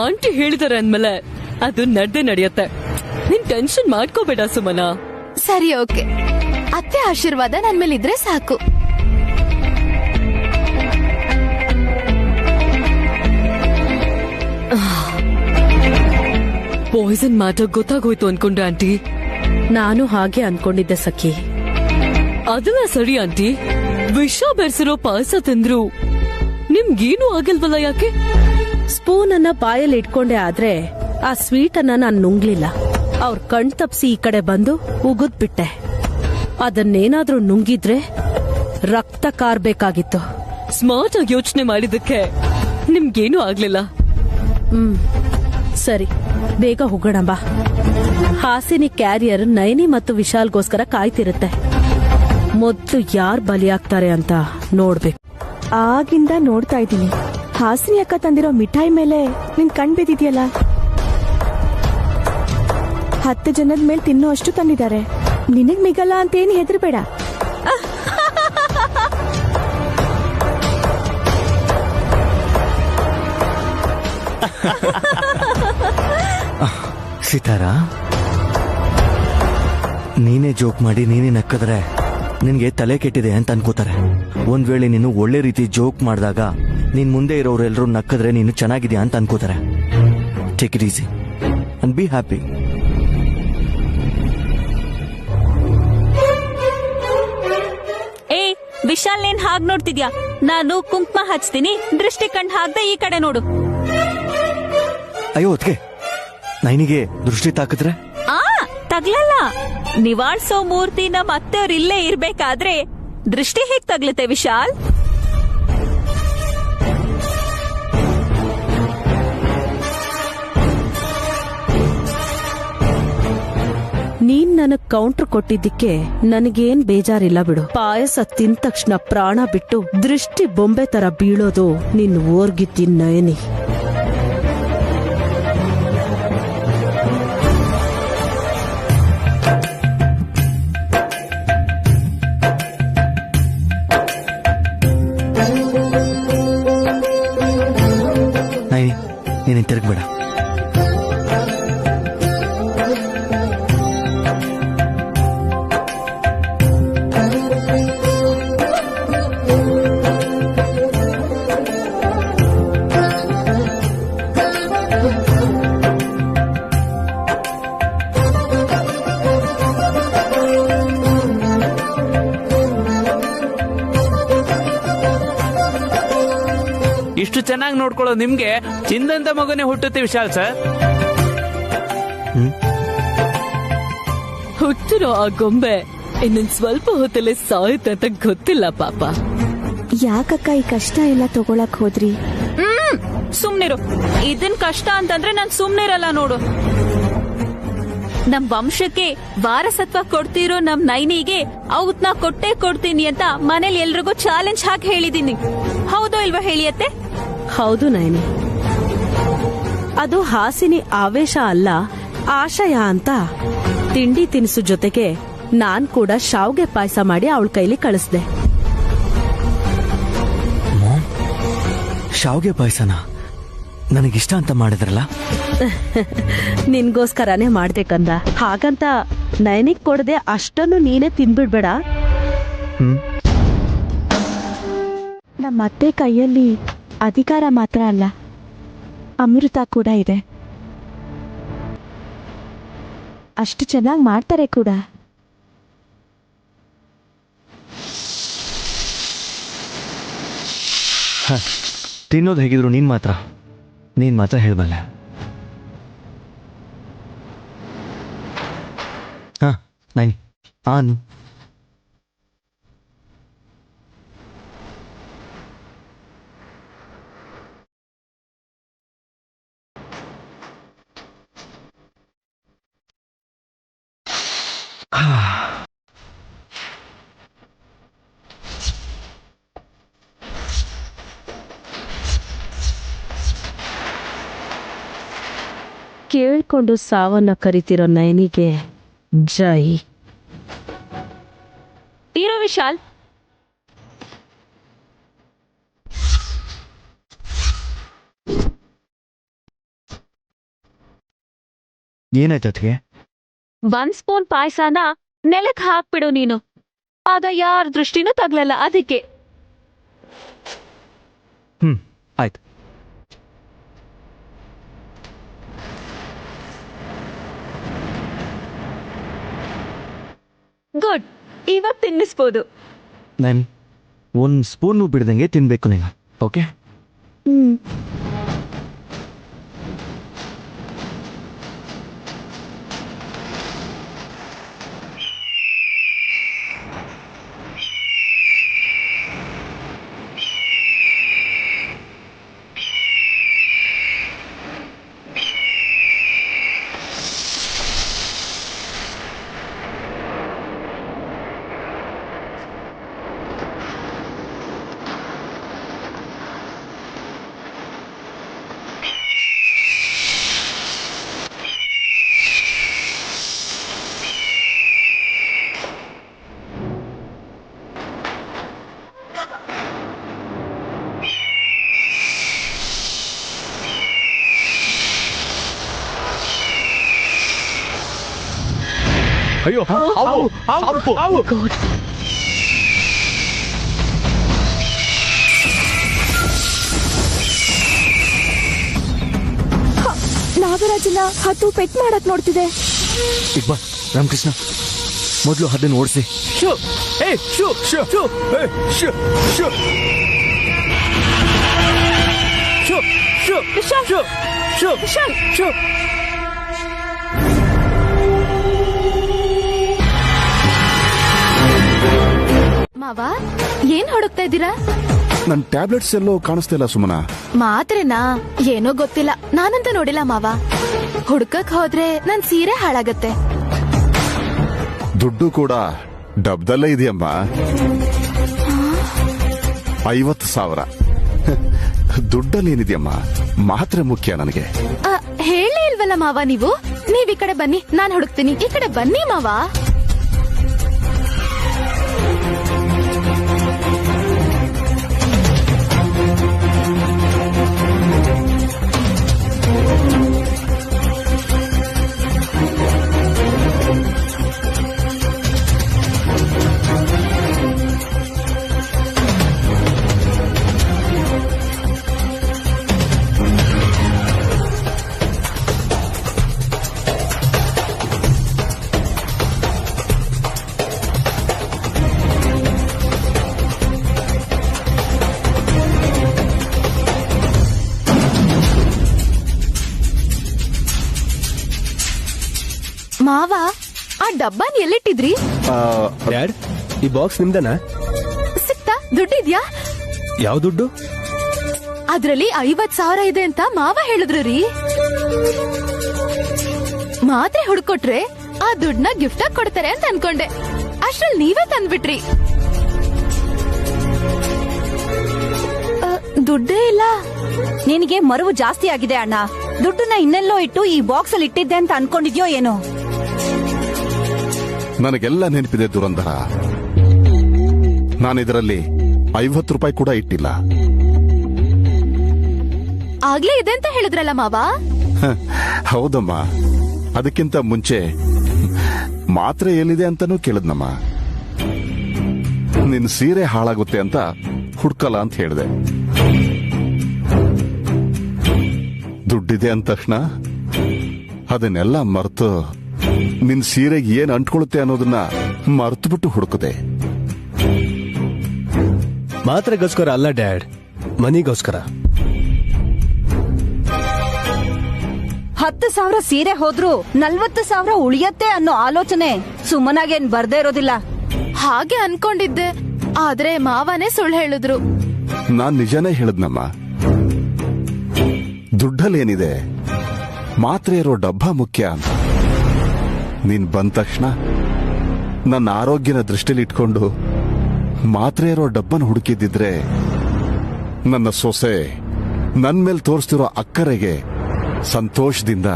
ಆಂಟಿ ಹೇಳಿದಾರೆ ಅಂದ್ಮೇಲೆ ಅದು ನಡ್ದೆ ನಡೆಯುತ್ತೆ. ನೀನ್ ಟೆನ್ಷನ್ ಮಾಡ್ಕೋಬೇಡ ಸುಮನ. ಸರಿ, ಓಕೆ. ಅತ್ತೆ ಆಶೀರ್ವಾದ ನನ್ ಮೇಲೆ ಇದ್ರೆ ಸಾಕು. ಪಾಯ್ಸನ್ ಮ್ಯಾಟರ್ ಗೊತ್ತಾಗೋಯ್ತು ಅನ್ಕೊಂಡೆ ಆಂಟಿ. ನಾನು ಹಾಗೆ ಅನ್ಕೊಂಡಿದ್ದೆ ಸಖಿ. ಅದನ್ನ ಸರಿ ಆಂಟಿ, ವಿಷ ಬೆರೆಸಿರೋ ಪಾಯಸ ತಿಂದ್ರು ನಿಮ್ಗೇನು ಆಗಿಲ್ವಲ್ಲ, ಯಾಕೆ? ಸ್ಪೂನ್ ಅನ್ನ ಬಾಯಲ್ಲಿ ಇಟ್ಕೊಂಡೆ, ಆದ್ರೆ ಆ ಸ್ವೀಟ್ ಅನ್ನ ನಾನ್ ನುಂಗ್ಲಿಲ್ಲ. ಅವ್ರ ಕಣ್ ತಪ್ಸಿ ಈ ಕಡೆ ಬಂದು ಉಗಿದ್ಬಿಟ್ಟೆ. ಅದನ್ನೇನಾದ್ರೂ ನುಂಗಿದ್ರೆ ರಕ್ತ ಕಾರ್ಬೇಕಾಗಿತ್ತು. ಸ್ಮಾರ್ಟ್ ಆಗಿ ಯೋಚನೆ ಮಾಡಿದಕ್ಕೆ ನಿಮ್ಗೇನು ಆಗ್ಲಿಲ್ಲ. ಸರಿ, ಬೇಗ ಹೋಗೋಣ ಬಾ. ಹಾಸಿನಿ ಕ್ಯಾರಿಯರ್ ನಯನಿ ಮತ್ತು ವಿಶಾಲ್ಗೋಸ್ಕರ ಕಾಯ್ತಿರುತ್ತೆ. ಮೊದ್ಲು ಯಾರ್ ಬಲಿಯಾಗ್ತಾರೆ ಅಂತ ನೋಡ್ಬೇಕು. ಆಗಿಂದ ನೋಡ್ತಾ ಇದ್ದೀನಿ. ಹಾಸಿನಿ ಅಕ್ಕ ತಂದಿರೋ ಮಿಠಾಯಿ ಮೇಲೆ ನಿನ್ ಕಣ್ ಬಿದ್ದಿದ್ಯಲ್ಲ. 10 ಜನದ ಮೇಲೆ ತಿನ್ನೋ ಅಷ್ಟು ತಂದಿದ್ದಾರೆ. ನಿನಗ್ ಮಿಗಲ್ಲ ಅಂತೇನು ಹೆದರ್ಬೇಡ. ಸಿತಾರಾ, ನೀನೇ ಜೋಕ್ ಮಾಡಿ ನೀನೇ ನಕ್ಕದ್ರೆ ನಿನ್ಗೆ ತಲೆ ಕೆಟ್ಟಿದೆ ಅಂತ ಅನ್ಕೋತಾರೆ. ಒಂದ್ ವೇಳೆ ನೀನು ಒಳ್ಳೆ ರೀತಿ ಜೋಕ್ ಮಾಡಿದಾಗ ನಿನ್ ಮುಂದೆ ಇರೋರೆಲ್ಲರೂ ನಕ್ಕದ್ರೆ ನೀನು ಚೆನ್ನಾಗಿದ್ಯಾ ಅಂತ ಅನ್ಕೋತಾರೆ. Take it easy and be happy. ಏ ವಿಶಾಲ್, ಏನ್ ಹಾಗ್ ನೋಡ್ತಿದ್ಯಾ? ನಾನು ಕುಂಕುಮ ಹಚ್ತೀನಿ, ದೃಷ್ಟಿ ಕಂಡು ಹಾಕ್ದೆ ಈ ಕಡೆ ನೋಡು. ಅಯ್ಯೋ ಅದಕ್ಕೆ ನೈನಿಗೆ ದೃಷ್ಟಿ ತಾಕಿದ್ರೆ ತಗ್ಲಲ್ಲ. ನಿವಾಳ್ಸೋ ಮೂರ್ತಿ ನಮ್ಮ ಅತ್ತೆಯವ್ರು ಇಲ್ಲೇ ಇರ್ಬೇಕಾದ್ರೆ ದೃಷ್ಟಿ ಹೇಗ್ ತಗ್ಲತೆ ವಿಶಾಲ್? ನೀನ್ ನನಗ್ ಕೌಂಟರ್ ಕೊಟ್ಟಿದ್ದಕ್ಕೆ ನನಗೇನ್ ಬೇಜಾರಿಲ್ಲ ಬಿಡು. ಪಾಯಸ ತಿಂದ ತಕ್ಷಣ ಪ್ರಾಣ ಬಿಟ್ಟು ದೃಷ್ಟಿ ಬೊಂಬೆ ತರ ಬೀಳೋದು ನಿನ್ ಓರ್ಗಿದ್ದಿ ನಯನಿ. ನೈನಿ, ನೀನು ತಿರುಗ್ಬೇಡ. ಇಷ್ಟು ಚೆನ್ನಾಗಿ ನೋಡ್ಕೊಳ್ಳೋ ನಿಮ್ಗೆ ಚಿಂದಂತ ಮಗನೇ ಹುಟ್ಟುತ್ತೆ ವಿಶಾಲ್ ಸರ್. ಹುಟ್ಟಿರೋ ಆ ಗೊಂಬೆ ಇನ್ನೊಂದ್ ಸ್ವಲ್ಪ ಹೊತ್ತಲ್ಲೇ ಸಾಯುತ್ತೆ ಅಂತ ಗೊತ್ತಿಲ್ಲ ಪಾಪ. ಯಾಕಕ್ಕ ಈ ಕಷ್ಟ ಎಲ್ಲ ತಗೊಳಕ್ ಹೋದ್ರಿ? ಸುಮ್ನಿರು. ಇದನ್ ಕಷ್ಟ ಅಂತಂದ್ರೆ ನಾನ್ ಸುಮ್ನಿರಲ್ಲ ನೋಡು. ನಮ್ ವಂಶಕ್ಕೆ ವಾರಸತ್ವ ಕೊಡ್ತಿರೋ ನಮ್ ನೈನಿಗೆ ಔತ್ನ ಕೊಟ್ಟೇ ಕೊಡ್ತೀನಿ ಅಂತ ಮನೇಲಿ ಎಲ್ರಿಗೂ ಚಾಲೆಂಜ್ ಹಾಕಿ ಹೇಳಿದೀನಿ. ಹೌದೋ ಇಲ್ವಾ ಹೇಳಿಯತ್ತೆ? ಹೌದು ನಯನಿ, ಅದು ಹಾಸಿನಿ ಆವೇಶ ಅಲ್ಲ, ಆಶಯ ಅಂತ. ತಿಂಡಿ ತಿನಿಸು ಜೊತೆಗೆ ನಾನ್ ಕೂಡ ಶಾವ್ಗೆ ಪಾಯಸ ಮಾಡಿ ಅವಳ ಕೈಲಿ ಕಳಿಸ್ದೆ. ಶಾವ್ಗೆ ಪಾಯಸನ ನನಗಿಷ್ಟ ಅಂತ ಮಾಡಿದ್ರಲ್ಲ? ನಿನ್ಗೋಸ್ಕರನೇ ಮಾಡ್ದೆ ಕಂದ. ಹಾಗಂತ ನಯನಿಗ್ ಕೊಡದೆ ಅಷ್ಟನ್ನು ನೀನೇ ತಿನ್ಬಿಡ್ಬೇಡ. ನಮ್ಮ ಅತ್ತೆ ಕೈಯಲ್ಲಿ ಅಧಿಕಾರ ಮಾತ್ರ ಅಲ್ಲ, ಅಮೃತ ಕೂಡ ಇದೆ. ಅಷ್ಟು ಚೆನ್ನಾಗಿ ಮಾಡ್ತಾರೆ ಕೂಡ. ತಿನ್ನೋದು ಹೇಗಿದ್ರು ನೀನ್ ಮಾತ್ರ ಹೇಳ್ಬಲ್ಲ. ಹಾ ನೈನಿ ಆನ್. ಕೇಳ್ಕೊಂಡು ಸಾವನ್ನ ಕರಿತಿರೋ ನಯನಿಗೆ ಜೈ. ತೀರೋ ವಿಶಾಲ್, ಏನಾಯ್ತು ಅದಕ್ಕೆ? 1 ಸ್ಪೂನ್ ಪಾಯಸನ ನೆಲಕ್ ಹಾಕ್ಬಿಡು ನೀನು. ಆಗ ಯಾರ ದೃಷ್ಟಿನೂ ತಗ್ಲಲ್ಲ ಅದಕ್ಕೆ. ಆಯ್ತು. ಗುಡ್, ಇವಾಗ ತಿನ್ನಿಸ್ಬೋದು. ನಾನು 1 ಸ್ಪೂನು ಬಿಡ್ದಂಗೆ ತಿನ್ಬೇಕು ನೀನು. ಓಕೆ? ಅಯ್ಯೋ, ಹಾವು, ಹಾವು. ನಾಗರಾಜನ ಹತ್ತು ಪೆಟ್ ಮಾಡಕ್ ನೋಡ್ತಿದೆ. ಇಕ್ಬಾಲ್, ರಾಮಕೃಷ್ಣ, ಮೊದಲು ಅದನ್ನು ಓಡಿಸಿ. ಮಾವ, ಏನ್ ಹುಡುಕ್ತಾ ಇದ್ದೀರಾ? ನನ್ ಟ್ಯಾಬ್ಲೆಟ್ಸ್ ಎಲ್ಲೋ ಕಾಣಿಸ್ತಾ ಇಲ್ಲ ಸುಮನ. ಮಾತ್ರೆನಾ? ಏನೋ ಗೊತ್ತಿಲ್ಲ, ನಾನಂತೂ ನೋಡಿಲ್ಲ ಮಾವ. ಹುಡ್ಕಕ್ ಹೋದ್ರೆ ನನ್ ಸೀರೆ ಹಾಳಾಗತ್ತೆ. ದುಡ್ಡು ಕೂಡ ಡಬ್ದಲ್ಲೇ ಇದೆಯಮ್ಮ. 50,000. ದುಡ್ಡಲ್ಲಿ ಏನಿದೆಯಮ್ಮ, ಮಾತ್ರೆ ಮುಖ್ಯ ನನಗೆ. ಹೇಳೇ ಇಲ್ವಲ್ಲ ಮಾವ ನೀವು. ನೀವ್ ಈ ಕಡೆ ಬನ್ನಿ, ನಾನ್ ಹುಡುಕ್ತೀನಿ. ಈ ಕಡೆ ಬನ್ನಿ ಮಾವ. ಮಾವ, ಆ ಡಬ್ಬಾನ್ ಎಲ್ಲಿಟ್ಟಿದ್ರಿ? ಡ್ಯಾಡ್, ಈ ಬಾಕ್ಸ್ ನಿಮ್ದನಾ? ಸಿಕ್ತಾ? ದುಡ್ಡಿದ್ಯಾ? ಯಾವ ದುಡ್ಡು? ಅದ್ರಲ್ಲಿ 50,000 ಇದೆ ಅಂತ ಮಾವ ಹೇಳಿದ್ರು ರೀ. ಮಾತ್ರೆ ಹುಡ್ಕೊಟ್ರೆ ಆ ದುಡ್ಡನ್ನ ಗಿಫ್ಟ್ ಆಗಿ ಕೊಡ್ತಾರೆ ಅಂತ ಅನ್ಕೊಂಡೆ. ಅಷ್ಟ್ರಲ್ಲಿ ನೀವೇ ತಂದ್ಬಿಟ್ರಿ. ದುಡ್ಡೇ ಇಲ್ಲ. ನಿನಗೆ ಮರವು ಜಾಸ್ತಿ ಆಗಿದೆ ಅಣ್ಣ. ದುಡ್ಡನ್ನ ಇನ್ನೆಲ್ಲೋ ಇಟ್ಟು ಈ ಬಾಕ್ಸ್ ಅಲ್ಲಿ ಇಟ್ಟಿದ್ದೆ ಅಂತ ಅನ್ಕೊಂಡಿದ್ಯೋ ಏನೋ. ನನಗೆಲ್ಲ ನೆನಪಿದೆ ದುರಂಧರ. ನಾನಿದರಲ್ಲಿ 50 ರೂಪಾಯಿ ಕೂಡ ಇಟ್ಟಿಲ್ಲ. ಆಗ್ಲೇ ಇದೆ ಅಂತ ಹೇಳಿದ್ರಲ್ಲ ಮಾವ. ಹೌದಮ್ಮ, ಅದಕ್ಕಿಂತ ಮುಂಚೆ ಮಾತ್ರೆ ಎಲ್ಲಿದೆ ಅಂತಾನೂ ಕೇಳಿದ್ನಮ್ಮ. ನಿನ್ ಸೀರೆ ಹಾಳಾಗುತ್ತೆ ಅಂತ ಹುಡ್ಕಲ್ಲ ಅಂತ ಹೇಳಿದೆ. ದುಡ್ಡಿದೆ ಅಂದ ತಕ್ಷಣ ಅದನ್ನೆಲ್ಲ ಮರೆತು ನಿನ್ ಸೀರೆಗೆ ಏನ್ ಅಂಟ್ಕೊಳ್ಳುತ್ತೆ ಅನ್ನೋದನ್ನ ಮರ್ತು ಬಿಟ್ಟು ಹುಡುಕದೆ. ಮಾತ್ರೆಗೋಸ್ಕರ ಅಲ್ಲ ಡ್ಯಾಡ್, ಮನಿಗೋಸ್ಕರ. 10,000 ಸೀರೆ ಹೋದ್ರು 40,000 ಉಳಿಯತ್ತೆ ಅನ್ನೋ ಆಲೋಚನೆ ಸುಮ್ಮನಾಗೇನ್ ಬರ್ದೇ ಇರೋದಿಲ್ಲ. ಹಾಗೆ ಅನ್ಕೊಂಡಿದ್ದೆ, ಆದ್ರೆ ಮಾವನೇ ಸುಳ್ಳು ಹೇಳಿದ್ರು. ನಾನ್ ನಿಜನೇ ಹೇಳದ್ನಮ್ಮ. ದುಡ್ಡಲ್ಲೇನಿದೆ, ಮಾತ್ರೆ ಇರೋ ಡಬ್ಬ ಮುಖ್ಯ ಅಂತ. ನೀನ್ ಬಂದ ತಕ್ಷಣ ನನ್ನ ಆರೋಗ್ಯನ ದೃಷ್ಟಿಲಿ ಇಟ್ಕೊಂಡು ಮಾತ್ರೆ ಇರೋ ಡಬ್ಬನ ಹುಡುಕಿದ್ದಿದ್ರೆ ನನ್ನ ಸೊಸೆ ನನ್ ಮೇಲೆ ತೋರಿಸ್ತಿರೋ ಅಕ್ಕರೆಗೆ ಸಂತೋಷದಿಂದ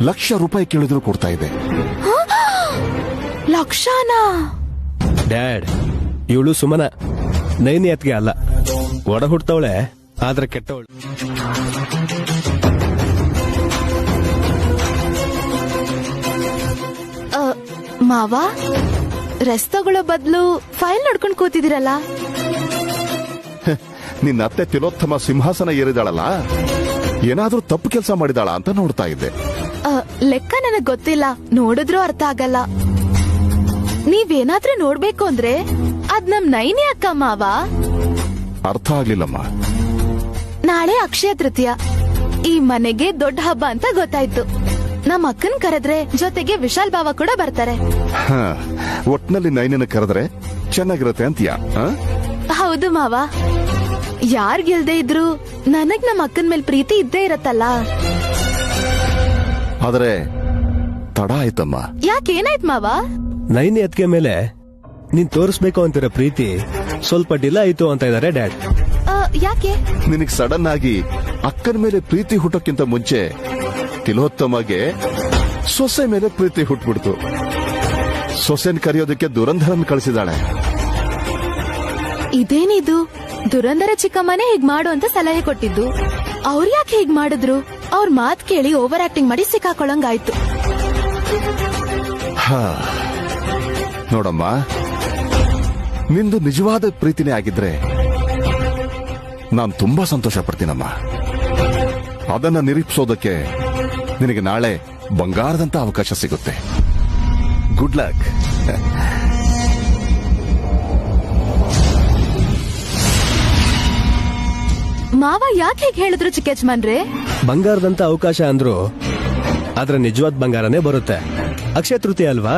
₹1,00,000 ಕೇಳಿದ್ರು ಕೊಡ್ತಾ ಇದೆ. ಲಕ್ಷನಾ? ಡ್ಯಾಡ್, ಇವಳು ಸುಮನ, ನೈನಿಯತ್ಗೆ ಅಲ್ಲ. ಒಡ ಹುಡ್ತವಳೆ, ಆದ್ರೆ ಕೆಟ್ಟವಳು. ಮಾವ, ರೆಸ್ಟ್ ತಗೊಳ್ಳೋ ಬದಲು ಫೈಲ್ ನೋಡ್ಕೊಂಡು ಕೂತಿದಿರಲ್ಲ. ನಿನ್ನ ಅತ್ತೆ ತಿಲೋತ್ತಮ ಸಿಂಹಾಸನ ಏರಿದಾಳಲ್ಲ, ಏನಾದ್ರೂ ತಪ್ಪು ಕೆಲಸ ಮಾಡಿದಾಳ ಅಂತ ನೋಡ್ತಾ ಇದ್ದೆ. ಲೆಕ್ಕ ನನಗ್ ಗೊತ್ತಿಲ್ಲ, ನೋಡಿದ್ರೂ ಅರ್ಥ ಆಗಲ್ಲ. ನೀವೇನಾದ್ರೂ ನೋಡ್ಬೇಕು ಅಂದ್ರೆ ಅದ್ ನಮ್ ನೈನಿ ಅಕ್ಕ ಮಾವ. ಅರ್ಥ ಆಗ್ಲಿಲ್ಲಮ್ಮ. ನಾಳೆ ಅಕ್ಷಯ ತೃತೀಯ, ಈ ಮನೆಗೆ ದೊಡ್ಡ ಹಬ್ಬ ಅಂತ ಗೊತ್ತಾಯ್ತು. ನಮ್ ಅಕ್ಕನ್ ಕರೆದ್ರೆ ಜೊತೆಗೆ ವಿಶಾಲ್ ಬಾವ ಕೂಡ ಬರ್ತಾರೆ. ಒಟ್ನಲ್ಲಿ ನೈನನ್ನ ಕರೆದ್ರೆ ಚೆನ್ನಾಗಿರತ್ತೆ ಅಂತೀಯಾ? ಹೌದು ಮಾವ. ಯಾರ್ ಗೆಲ್ದೇ ಇದ್ರು ನನಗ್ ನಮ್ ಅಕ್ಕನ್ ಮೇಲ್ ಪ್ರೀತಿ ಇದ್ದೇ ಇರತ್ತಲ್ಲ. ಆದ್ರೆ ತಡ ಆಯ್ತಮ್ಮ. ಯಾಕೇನಾಯ್ತು ಮಾವ? ನೈನಿ ಅತ್ಗೆ ಮೇಲೆ ನೀನ್ ತೋರಿಸ್ಬೇಕು ಅಂತಿರೋ ಪ್ರೀತಿ ಸ್ವಲ್ಪ ಡಿಲೇ ಆಯ್ತು ಅಂತ ಇದಾರೆ ಡ್ಯಾಡ್. ಯಾಕೆ? ನಿನಗ್ ಸಡನ್ ಆಗಿ ಅಕ್ಕನ ಮೇಲೆ ಪ್ರೀತಿ ಹುಟ್ಟೋಕ್ಕಿಂತ ಮುಂಚೆ ತಿಲೋತ್ತಮಗೆ ಸೊಸೆ ಮೇಲೆ ಪ್ರೀತಿ ಹುಟ್ಬಿಡ್ತು. ಸೊಸೆನ್ ಕರೆಯೋದಕ್ಕೆ ದುರಂಧರನ್ ಕಳಿಸಿದಾಳೆ. ಇದೇನಿದು? ದುರಂಧರ ಚಿಕ್ಕಮ್ಮನೇ ಹೀಗ್ ಮಾಡು ಅಂತ ಸಲಹೆ ಕೊಟ್ಟಿದ್ದು. ಅವ್ರ ಯಾಕೆ ಹೀಗ್ ಮಾಡಿದ್ರು? ಅವ್ರ ಮಾತ್ ಕೇಳಿ ಓವರ್ ಆಕ್ಟಿಂಗ್ ಮಾಡಿ ಸಿಕ್ಕಾಕೊಳ್ಳಂಗಾಯ್ತು. ನೋಡಮ್ಮ, ನಿಂದು ನಿಜವಾದ ಪ್ರೀತಿನೇ ಆಗಿದ್ರೆ ನಾನು ತುಂಬಾ ಸಂತೋಷ ಪಡ್ತೀನಮ್ಮ. ಅದನ್ನ ನಿರೀಕ್ಷಿಸೋದಕ್ಕೆ ನಿನಗೆ ನಾಳೆ ಬಂಗಾರದಂತ ಅವಕಾಶ ಸಿಗುತ್ತೆ. Good luck. ಮಾವ ಯಾಕೆ ಹೀಗೆ ಹೇಳಿದ್ರು ಚಿಕ್ಕಜ್ಮನ್ರೆ? ಬಂಗಾರದಂತ ಅವಕಾಶ ಅಂದ್ರು ಆದ್ರೆ ನಿಜವಾದ ಬಂಗಾರನೇ ಬರುತ್ತೆ. ಅಕ್ಷಯ ತೃತೀಯ ಅಲ್ವಾ?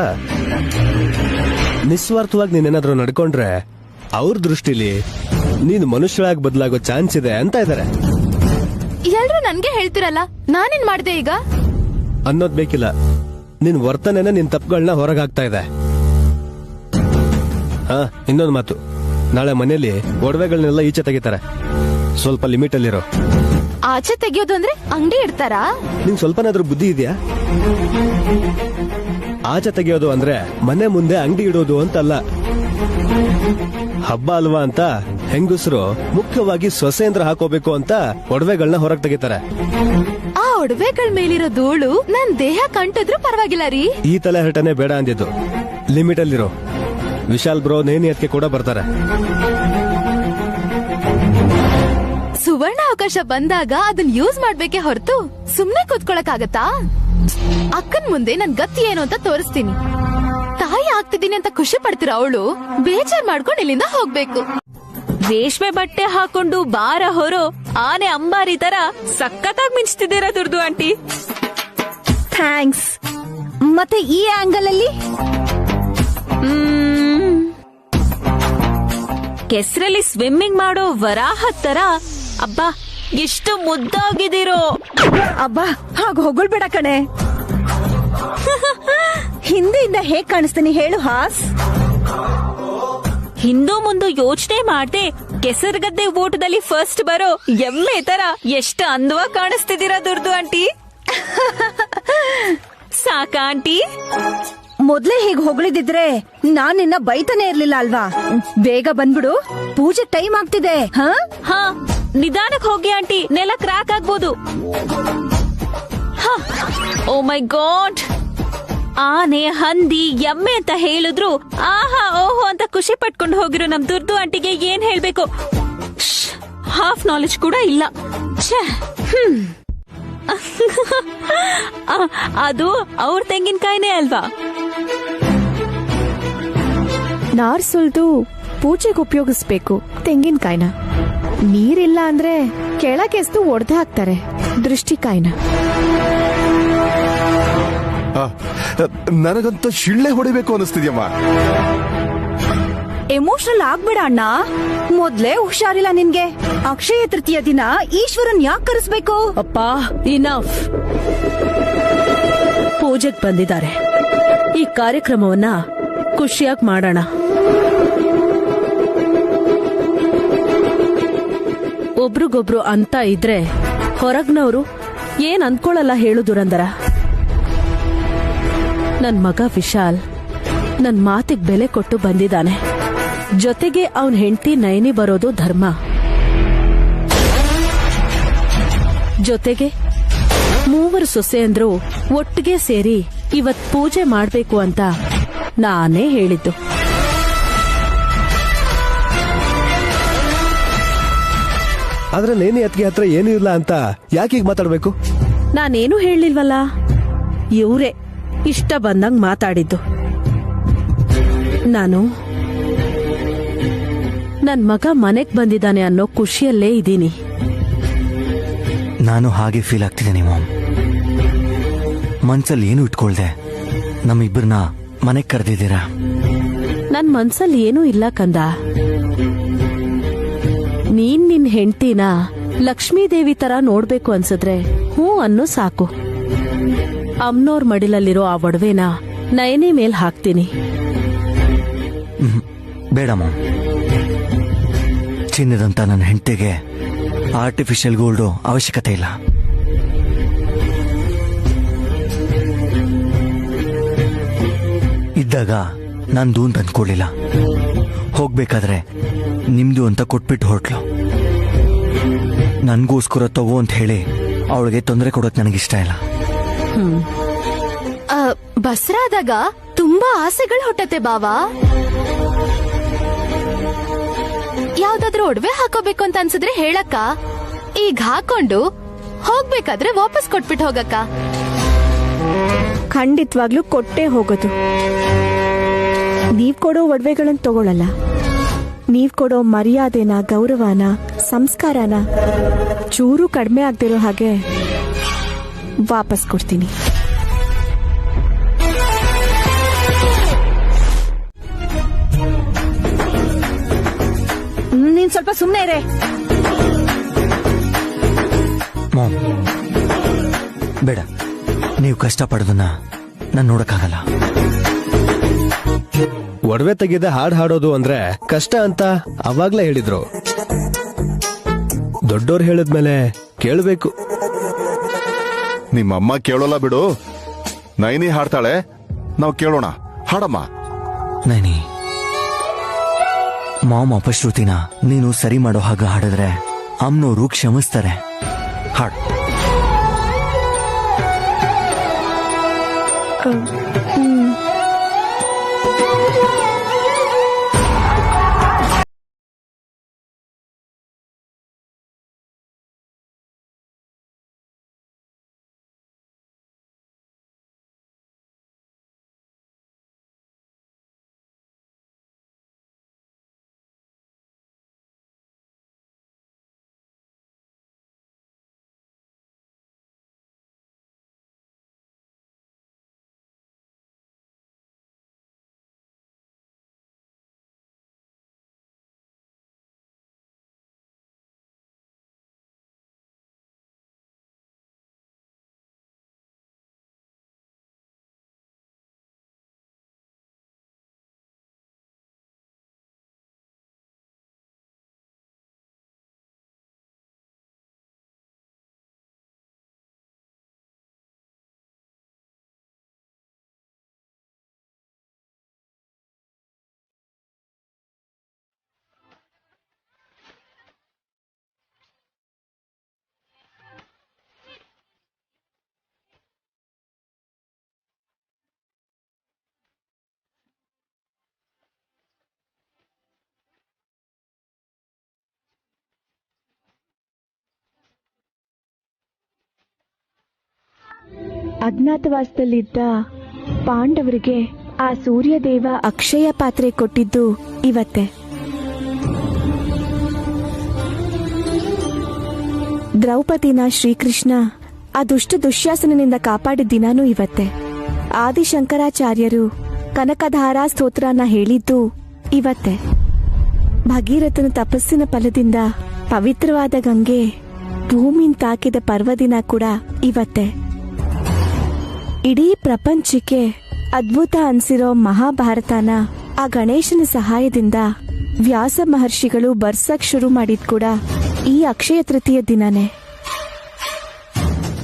ನಿಸ್ವಾರ್ಥವಾಗಿ ನೀನೇನಾದ್ರೂ ನಡ್ಕೊಂಡ್ರೆ ಅವ್ರ ದೃಷ್ಟಿಲಿ ನೀನು ಮನುಷ್ಯರಾಗಿ ಬದಲಾಗೋ ಚಾನ್ಸ್ ಇದೆ ಅಂತ ಇದಾರೆ. ಎಲ್ರು ನನ್ಗೆ ಹೇಳ್ತಿರಲ್ಲ, ನಾನೇನ್ ಮಾಡ್ದೆ ಈಗ? ಅನ್ನೋದ್ ಬೇಕಿಲ್ಲ, ನಿನ್ ವರ್ತನೆನ ನಿನ್ ತಪ್ಪುಗಳನ್ನ ಹೊರಗಾಗ್ತಾ ಇದೆ. ಇನ್ನೊಂದು ಮಾತು, ನಾಳೆ ಮನೇಲಿ ಒಡವೆಗಳನ್ನೆಲ್ಲ ಈಚೆ ತೆಗಿತಾರೆ. ಸ್ವಲ್ಪ ಲಿಮಿಟ್ ಅಲ್ಲಿರೋ. ಆಚೆ ತೆಗಿಯೋದು ಅಂದ್ರೆ ಅಂಗಡಿ ಇಡ್ತಾರಾ? ನಿಂಗ್ ಸ್ವಲ್ಪನಾದ್ರೂ ಬುದ್ಧಿ ಇದೆಯಾ? ಆಚೆ ತೆಗಿಯೋದು ಅಂದ್ರೆ ಮನೆ ಮುಂದೆ ಅಂಗಡಿ ಇಡೋದು ಅಂತಲ್ಲ. ಹಬ್ಬ ಅಲ್ವಾ ಅಂತ ಹೆಂಗಸರು ಮುಖ್ಯವಾಗಿ ಸೊಸೆಂದ್ರ ಹಾಕೋಬೇಕು ಅಂತ ಒಡವೆಗಳನ್ನ ಹೊರಗೆ ತೆಗಿತಾರೆ. ಆ ಒಡವೆಗಳ ಮೇಲಿರೋ ಧೂಳು ನನ್ ದೇಹ ಕಂಟಿದ್ರು ಪರವಾಗಿಲ್ಲ ರೀ. ಈ ತಲೆ ಹರಟನೆ ಬೇಡ ಅಂದಿದ್ದು. ಲಿಮಿಟ್ ಅಲ್ಲಿರೋ. ವಿಶಾಲ್ ಬ್ರೋ ನೇನಿಯತ್ಗೆ ಕೂಡ ಬರ್ತಾರೆ. ಸುವರ್ಣ ಅವಕಾಶ ಬಂದಾಗ ಅದನ್ನ ಯೂಸ್ ಮಾಡ್ಬೇಕೆ ಹೊರತು ಸುಮ್ನೆ ಕೂತ್ಕೊಳಕ್ಕಾಗತ್ತಾ? ಅಕ್ಕನ್ ಮುಂದೆ ನನ್ ಗತಿ ಏನು ಅಂತ ತೋರಿಸ್ತೀನಿ. ತಾಯಿ ಆಗ್ತಿದ್ದೀನಿ ಅಂತ ಖುಷಿ ಪಡ್ತಿರೋ ಅವಳು ಬೇಜಾರ್ ಮಾಡ್ಕೊಂಡು ಇಲ್ಲಿಂದ ಹೋಗ್ಬೇಕು. ರೇಷ್ಮೆ ಬಟ್ಟೆ ಹಾಕೊಂಡು ಬಾರ ಹೊರೋ ಆನೆ ಅಂಬಾರಿ ತರ ಸಖತ್ತಾಗಿ ಮಿಂಚ್ತಿದ್ದೀರಾ ದುರ್ದು ಆಂಟಿ. ಥ್ಯಾಂಕ್ಸ್. ಮತ್ತೆ ಈ ಆಂಗಲ್ ಅಲ್ಲಿ ಕೆಸರಲ್ಲಿ ಸ್ವಿಮ್ಮಿಂಗ್ ಮಾಡೋ ವರಾಹ ತರ. ಅಬ್ಬಾ, ಎಷ್ಟು ಮುದ್ದಾಗಿದ್ದೀರೋ. ಅಬ್ಬಾ ಹಾಗ ಹೊಗಳ್ಬೇಡ ಕಣೆ. ಹಿಂದೆಯಿಂದ ಹೇಗ್ ಕಾಣಿಸ್ತೀನಿ ಹೇಳು ಹಾಸ್. ಹಿಂದೂ ಮುಂದೆ ಯೋಚನೆ ಮಾಡ್ದೆ ಕೆಸರುಗದ್ದೆ ಊಟದಲ್ಲಿ ಫಸ್ಟ್ ಬರೋ ಎಮ್ಮೆ ತರ ಎಷ್ಟು ಅಂದವಾಗಿ ಕಾಣಿಸ್ತಿದ್ದೀರಾ ದುರ್ದು ಆಂಟಿ. ಸಾಕ ಆಂಟಿ? ಮೊದ್ಲೇ ಹೀಗ್ ಹೊಗಳಿದಿದ್ರೆ ನಾನ್ ನಿನ್ನ ಬೈತಾನೆ ಇರ್ಲಿಲ್ಲ ಅಲ್ವಾ. ಬೇಗ ಬಂದ್ಬಿಡು, ಪೂಜೆ ಟೈಮ್ ಆಗ್ತಿದೆ. ಹಾ ನಿಧಾನಕ್ ಹೋಗಿ ಆಂಟಿ, ನೆಲ ಕ್ರಾಕ್ ಆಗ್ಬೋದು. ಓ ಮೈ ಗಾಡ್, ಆನೆ ಹಂದಿ ಎಮ್ಮೆ ಅಂತ ಹೇಳಿದ್ರು ಆಹಾ ಓಹೋ ಅಂತ ಖುಷಿ ಪಟ್ಕೊಂಡು ಹೋಗಿರೋ ನಮ್ ದುರ್ದು ಆಂಟಿಗೆ ಏನ್ ಹೇಳ್ಬೇಕು. ಹಾಫ್ ನಾಲೆಜ್ ಕೂಡ ಇಲ್ಲ. ಅದು ಅವ್ರ ತೆಂಗಿನಕಾಯಿನೇ ಅಲ್ವಾ. ನಾರ್ ಸುಲ್ದು ಪೂಜೆಗೆ ಉಪಯೋಗಿಸ್ಬೇಕು ತೆಂಗಿನಕಾಯಿನ. ನೀರಿಲ್ಲ ಅಂದ್ರೆ ಕೆಳಗೆಸ್ದು ಒಡೆದು ಹಾಕ್ತಾರೆ ದೃಷ್ಟಿಕಾಯಿನ. ನನಗಂತ ಶಿಳ್ಳೆ ಹೊಡಿಬೇಕು ಅನಿಸ್ತಿದ್ಯಮ್ಮ. ಎಮೋಷನಲ್ ಆಗ್ಬೇಡ ಅಣ್ಣ, ಮೊದ್ಲೇ ಹುಷಾರಿಲ್ಲ ನಿನ್ಗೆ. ಅಕ್ಷಯ ತೃತೀಯ ದಿನ ಈಶ್ವರನ್ ಯಾಕೆ ಕರೆಸ್ಬೇಕು? ಅಪ್ಪ ಇನಫ್. ಪೂಜೆಗೆ ಬಂದಿದ್ದಾರೆ, ಈ ಕಾರ್ಯಕ್ರಮವನ್ನ ಖುಷಿಯಾಗಿ ಮಾಡೋಣ. ಒಬ್ರಿಗೊಬ್ರು ಅಂತ ಇದ್ರೆ ಹೊರಗ್ನವ್ರು ಏನ್ ಅಂದ್ಕೊಳ್ಳಲ್ಲ ಹೇಳು ದುರಂದರ. ನನ್ ಮಗ ವಿಶಾಲ್ ನನ್ ಮಾತಿಗೆ ಬೆಲೆ ಕೊಟ್ಟು ಬಂದಿದ್ದಾನೆ. ಜೊತೆಗೆ ಅವನ್ ಹೆಂಡತಿ ನಯನಿ ಬರೋದು ಧರ್ಮ. ಜೊತೆಗೆ ಮೂವರು ಸೊಸೆಯಂದ್ರು ಒಟ್ಟಿಗೆ ಸೇರಿ ಇವತ್ ಪೂಜೆ ಮಾಡ್ಬೇಕು ಅಂತ ನಾನೇ ಹೇಳಿದ್ದು. ಆದ್ರೆ ನೇನಿ ಅತ್ತಿಗೆ ಹತ್ರ ಏನೂ ಇಲ್ಲ ಅಂತ ಯಾಕೆ ಈಗ ಮಾತಾಡ್ಬೇಕು? ನಾನೇನು ಹೇಳಿಲ್ವಲ್ಲ, ಇವ್ರೇ ಇಷ್ಟ ಬಂದಂಗ್ ಮಾತಾಡಿದ್ದು. ನಾನು ನನ್ ಮಗ ಮನೆಗ್ ಬಂದಿದ್ದಾನೆ ಅನ್ನೋ ಖುಷಿಯಲ್ಲೇ ಇದ್ದೀನಿ. ನಾನು ಹಾಗೆ ಫೀಲ್ ಆಗ್ತಿದ್ದೀನಿ ಮಾಮ್. ಮನ್ಸಲ್ಲಿ ಏನು ಇಟ್ಕೊಳ್ದೆ ನಮ್ಮಿಬ್ಬರನ್ನ ಮನೆಗ್ ಕರೆದಿದ್ದೀರಾ. ನನ್ ಮನ್ಸಲ್ಲಿ ಏನೂ ಇಲ್ಲ ಕಂದ. ನೀನ್ ನಿನ್ ಹೆಂಡ್ತಿನ ಲಕ್ಷ್ಮೀದೇವಿ ತರ ನೋಡ್ಬೇಕು ಅನ್ಸಿದ್ರೆ ಹ್ಞೂ ಅನ್ನೋ ಸಾಕು. ಅಮ್ನೋರ್ ಮಡಿಲಲ್ಲಿರೋ ಆ ಒಡವೆನ ನಯನಿ ಮೇಲ್ ಹಾಕ್ತೀನಿ. ಬೇಡ ಮಾಮ್, ಚಿನ್ನದಂತ ನನ್ನ ಹೆಂಡತಿಗೆ ಆರ್ಟಿಫಿಷಿಯಲ್ ಗೋಲ್ಡು ಅವಶ್ಯಕತೆ ಇಲ್ಲ. ಇದ್ದಾಗ ನಾನು ದೂನ್ ತಂದ್ಕೊಳ್ಳಿಲ್ಲ. ಹೋಗ್ಬೇಕಾದ್ರೆ ನಿಮ್ದು ಅಂತ ಕೊಟ್ಬಿಟ್ಟು ಹೊರಟ್ಲು. ನನ್ಗೋಸ್ಕರ ತಗೋ ಅಂತ ಹೇಳಿ ಅವಳಿಗೆ ತೊಂದರೆ ಕೊಡೋಕ್ ನನಗಿಷ್ಟ ಇಲ್ಲ. ಬಸ್ರಾದಾಗ ತುಂಬಾ ಆಸೆಗಳು ಹುಟ್ಟತ್ತೆ ಬಾವಾ. ಯಾವ್ದಾದ್ರೂ ಒಡವೆ ಹಾಕೋಬೇಕು ಅಂತ ಅನ್ಸಿದ್ರೆ ಹೇಳಕ್ಕ, ಈಗ ಹಾಕೊಂಡು ಹೋಗ್ಬೇಕಾದ್ರೆ ವಾಪಸ್ ಕೊಟ್ಬಿಟ್ಟು ಹೋಗಕ್ಕ. ಖಂಡಿತವಾಗ್ಲೂ ಕೊಟ್ಟೆ ಹೋಗೋದು. ನೀವ್ ಕೊಡೋ ಒಡವೆಗಳನ್ನ ತಗೊಳಲ್ಲ. ನೀವ್ ಕೊಡೋ ಮರ್ಯಾದೆನ, ಗೌರವನ, ಸಂಸ್ಕಾರನ ಚೂರು ಕಡಿಮೆ ಆಗ್ದಿರೋ ಹಾಗೆ ವಾಪಸ್ ಕೊಡ್ತೀನಿ. ನೀನ್ ಸ್ವಲ್ಪ ಸುಮ್ನೆ ಇರೇ. ಮಾಮ್, ಬೇಡ, ನೀವು ಕಷ್ಟಪಡೋದನ್ನ ನಾನು ನೋಡಕ್ಕಾಗಲ್ಲ. ಒಡವೆ ತೆಗೆದ ಹಾಡ್ ಹಾಡೋದು ಅಂದ್ರೆ ಕಷ್ಟ ಅಂತ ಅವಾಗ್ಲೇ ಹೇಳಿದ್ರು. ದೊಡ್ಡೋರು ಹೇಳಿದ್ಮೇಲೆ ಕೇಳಬೇಕು. ನಿಮ್ಮಮ್ಮ ಕೇಳೋಲ್ಲ ಬಿಡು. ನೈನಿ ಹಾಡ್ತಾಳೆ, ನಾವು ಕೇಳೋಣ. ಹಾಡಮ್ಮ. ನೈನಿ, ಮಾಮ್ ಅಪಶ್ರುತಿನ ನೀನು ಸರಿ ಮಾಡೋ ಹಾಗೆ ಹಾಡಿದ್ರೆ ಅಮ್ನೋರು ಕ್ಷಮಿಸ್ತಾರೆ. ಹಾಡು. ಅಜ್ಞಾತವಾಸದಲ್ಲಿದ್ದ ಪಾಂಡವರಿಗೆ ಆ ಸೂರ್ಯದೇವ ಅಕ್ಷಯ ಪಾತ್ರೆ ಕೊಟ್ಟಿದ್ದು ಇವತ್ತೆ. ದ್ರೌಪದಿನ ಶ್ರೀಕೃಷ್ಣ ಆ ದುಷ್ಟ ದುಶ್ಯಾಸನನಿಂದ ಕಾಪಾಡಿದ ದಿನಾನೂ ಇವತ್ತೆ. ಆದಿಶಂಕರಾಚಾರ್ಯರು ಕನಕಧಾರಾ ಸ್ತೋತ್ರನ ಹೇಳಿದ್ದು ಇವತ್ತೆ. ಭಗೀರಥನ ತಪಸ್ಸಿನ ಫಲದಿಂದ ಪವಿತ್ರವಾದ ಗಂಗೆ ಭೂಮಿನ್ ತಾಕಿದ ಪರ್ವದಿನ ಕೂಡ ಇವತ್ತೆ. ಇಡೀ ಪ್ರಪಂಚಕ್ಕೆ ಅದ್ಭುತ ಅನ್ಸಿರೋ ಮಹಾಭಾರತನ ಆ ಗಣೇಶನ ಸಹಾಯದಿಂದ ವ್ಯಾಸ ಮಹರ್ಷಿಗಳು ಬರ್ಸಕ್ ಶುರು ಮಾಡಿದ್ ಕೂಡ ಈ ಅಕ್ಷಯ ತೃತೀಯ ದಿನನೇ.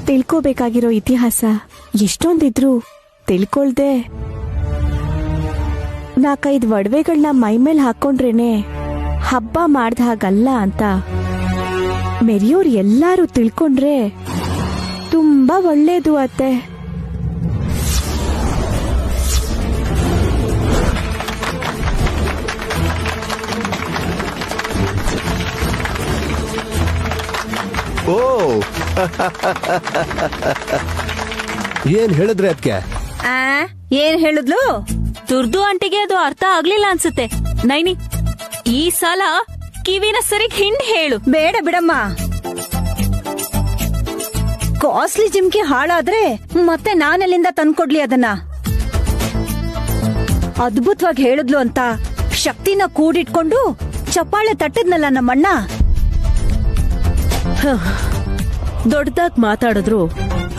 ತಿಳ್ಕೋಬೇಕಾಗಿರೋ ಇತಿಹಾಸ ಎಷ್ಟೊಂದಿದ್ರು ತಿಳ್ಕೊಳ್ದೆ 4-5 ಒಡವೆಗಳನ್ನ ಮೈಮೇಲ್ ಹಾಕೊಂಡ್ರೇನೆ ಹಬ್ಬ ಮಾಡ್ದ ಹಾಗಲ್ಲ ಅಂತ ಮೆರಿಯೋರ್ ಎಲ್ಲಾರು ತಿಳ್ಕೊಂಡ್ರೆ ತುಂಬಾ ಒಳ್ಳೇದು ಅತ್ತೆ. ಓ ಏನ್ ಹೇಳಿದ್ರೆ ಅದಕ್ಕೆ? ಏನ್ ಹೇಳಿದ್ಲು? ದುರ್ದು ಆಂಟಿಗೆ ಅದು ಅರ್ಥ ಆಗ್ಲಿಲ್ಲ ಅನ್ಸುತ್ತೆ. ನೈನಿ, ಈ ಸಲ ಕಿವಿನ ಸರಿಗ್ ಹಿಂಡ್ ಹೇಳು. ಬೇಡ ಬಿಡಮ್ಮ, ಕಾಸ್ಟ್ಲಿ ಜಿಮ್ಕಿ ಹಾಳಾದ್ರೆ ಮತ್ತೆ ನಾನೆಲ್ಲಿಂದ ತಂದ್ಕೊಡ್ಲಿ ಅದನ್ನ? ಅದ್ಭುತವಾಗಿ ಹೇಳಿದ್ಲು ಅಂತ ಶಕ್ತಿನ ಕೂಡಿಟ್ಕೊಂಡು ಚಪ್ಪಾಳೆ ತಟ್ಟಿದ್ನಲ್ಲ ನಮ್ಮಣ್ಣ. ದೊಡ್ಡದಾಗ್ ಮಾತಾಡಿದ್ರು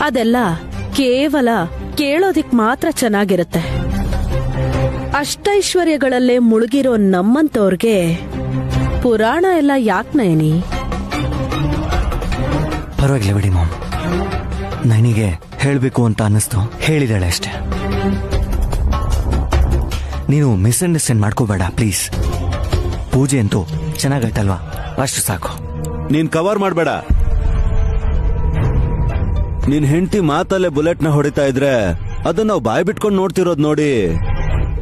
ಅದೆಲ್ಲ ಕೇವಲ ಕೇಳೋದಿಕ್ ಮಾತ್ರ ಚೆನ್ನಾಗಿರುತ್ತೆ. ಅಷ್ಟೈಶ್ವರ್ಯಗಳಲ್ಲೇ ಮುಳುಗಿರೋ ನಮ್ಮಂತವ್ರಿಗೆ ಪುರಾಣ ಎಲ್ಲ ಯಾಕ್ ನಯನಿ? ಪರವಾಗಿಲ್ಲ ಬಿಡಿ ಮಾಮ್, ನನಗೆ ಹೇಳ್ಬೇಕು ಅಂತ ಅನ್ನಿಸ್ತು, ಹೇಳಿದಾಳೆ ಅಷ್ಟೇ. ನೀನು ಮಿಸ್ಅಂಡರ್ಸ್ಟ್ಯಾಂಡ್ ಮಾಡ್ಕೋಬೇಡ ಪ್ಲೀಸ್. ಪೂಜೆ ಅಂತೂ ಚೆನ್ನಾಗಾಯ್ತಲ್ವಾ, ಅಷ್ಟು ಸಾಕು. ನೀನ್ ಕವರ್ ಮಾಡ್ಬೇಡ. ನಿನ್ ಹೆಂಡತಿ ಮಾತಲ್ಲೇ ಬುಲೆಟ್ ನ ಹೊಡಿತಾ ಇದ್ರೆ ಅದನ್ನ ನಾವು ಬಾಯ್ ಬಿಟ್ಕೊಂಡು ನೋಡ್ತಿರೋದ್ ನೋಡಿ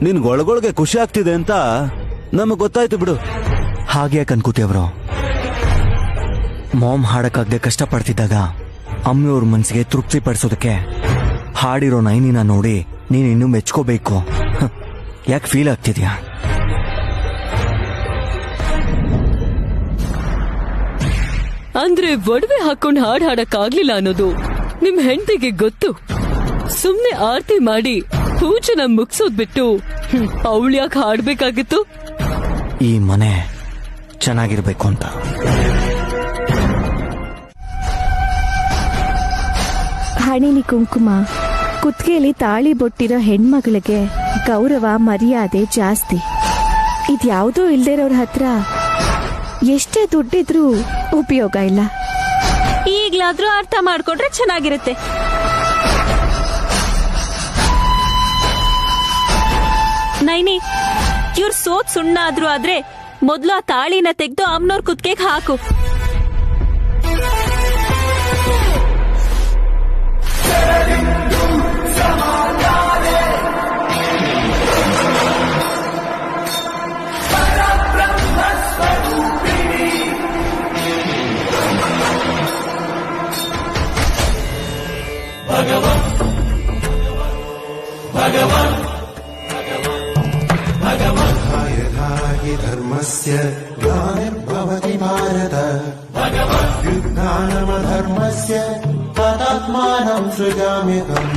ನಿನ್ ಒಳಗೊಳಗೆ ಖುಷಿ ಆಗ್ತಿದೆ ಅಂತ ನಮಗ್ ಗೊತ್ತಾಯ್ತು ಬಿಡು. ಹಾಗೆ ಅನ್ಕೋತೀವ್ರು. ಮಾಮ್ ಹಾಡಕ್ಕಾಗದೆ ಕಷ್ಟಪಡ್ತಿದ್ದಾಗ ಅಮ್ಮಿಯವ್ರ ಮನ್ಸಿಗೆ ತೃಪ್ತಿ ಪಡಿಸೋದಕ್ಕೆ ಹಾಡಿರೋ ನೈನಿನ ನೋಡಿ ನೀನ್ ಇನ್ನೂ ಮೆಚ್ಕೋಬೇಕು. ಯಾಕೆ ಫೀಲ್ ಆಗ್ತಿದ್ಯಾ? ಅಂದ್ರೆ ಒಡವೆ ಹಾಕೊಂಡು ಹಾಡ್ ಹಾಡಕ್ಕಾಗ್ಲಿಲ್ಲ ಅನ್ನೋದು ನಿಮ್ ಹೆಂಡತಿಗೆ ಗೊತ್ತು. ಸುಮ್ನೆ ಆರತಿ ಮಾಡಿ ಪೂಜೆನ ಮುಗ್ಸೋದ್ ಬಿಟ್ಟು ಅವಳು ಯಾಕೆ ಹಾಡ್ಬೇಕಾಗಿತ್ತು? ಈ ಮನೆ ಚೆನ್ನಾಗಿರ್ಬೇಕು ಅಂತ. ಹಣಿಲಿ ಕುಂಕುಮ, ಕುತ್ತಿಗೆಯಲ್ಲಿ ತಾಳಿ ಬೊಟ್ಟಿರೋ ಹೆಣ್ಮಗಳಿಗೆ ಗೌರವ ಮರ್ಯಾದೆ ಜಾಸ್ತಿ. ಇದ್ಯಾವುದೂ ಇಲ್ದಿರೋರ್ ಹತ್ರ ಎಷ್ಟೇ ದುಡ್ಡಿದ್ರೂ ಉಪಯೋಗ ಇಲ್ಲ. ಈಗ್ಲಾದ್ರೂ ಅರ್ಥ ಮಾಡ್ಕೊಂಡ್ರೆ ಚೆನ್ನಾಗಿರುತ್ತೆ. ನೈನಿ, ಇವ್ರ ಸೋತ್ ಸುಣ್ಣ ಆದ್ರೂ ಆದ್ರೆ ಮೊದ್ಲು ಆ ತಾಳಿನ ತೆಗೆದು ಅಮ್ಮನವ್ರ ಕುತ್ತಿಗೆಗೆ ಹಾಕು. ಧರ್ಮಸ್ಯ ಗ್ಲಾನಿರ್ಭವತಿ ಭಾರತ ಯುದ್ಧಾನಮಧರ್ಮಸ್ಯ ತದಾತ್ಮಾನಂ ಸೃಜಾಮ್ಯಹಂ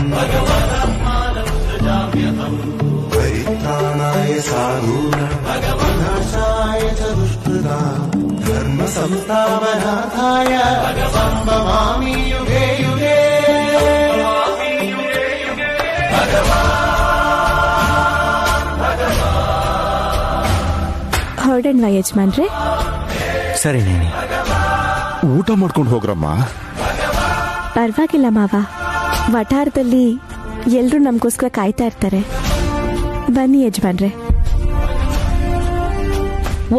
ಪರಿತ್ರಾಣಾಯ ಸಾಧೂನಾಂ ವಿನಾಶಾಯ ಚ ದುಷ್ಕೃತಾಂ ಧರ್ಮ ಸಂಸ್ಥಾಪನಾರ್ಥಾಯ ಸಂಭವಾಮಿ ಯುಗೆ ಯುಗೆ. ಹೊರಡಣ್ವಾ ಯಜಮಾನ್ರೆ? ಸರಿ ನೇನಿ, ಊಟ ಮಾಡ್ಕೊಂಡು ಹೋಗ್ರಮ್ಮ. ಪರವಾಗಿಲ್ಲ ಮಾವ, ವಠಾರದಲ್ಲಿ ಎಲ್ರೂ ನಮ್ಗೋಸ್ಕರ ಕಾಯ್ತಾ ಇರ್ತಾರೆ. ಬನ್ನಿ ಯಜಮಾನ್ರೆ.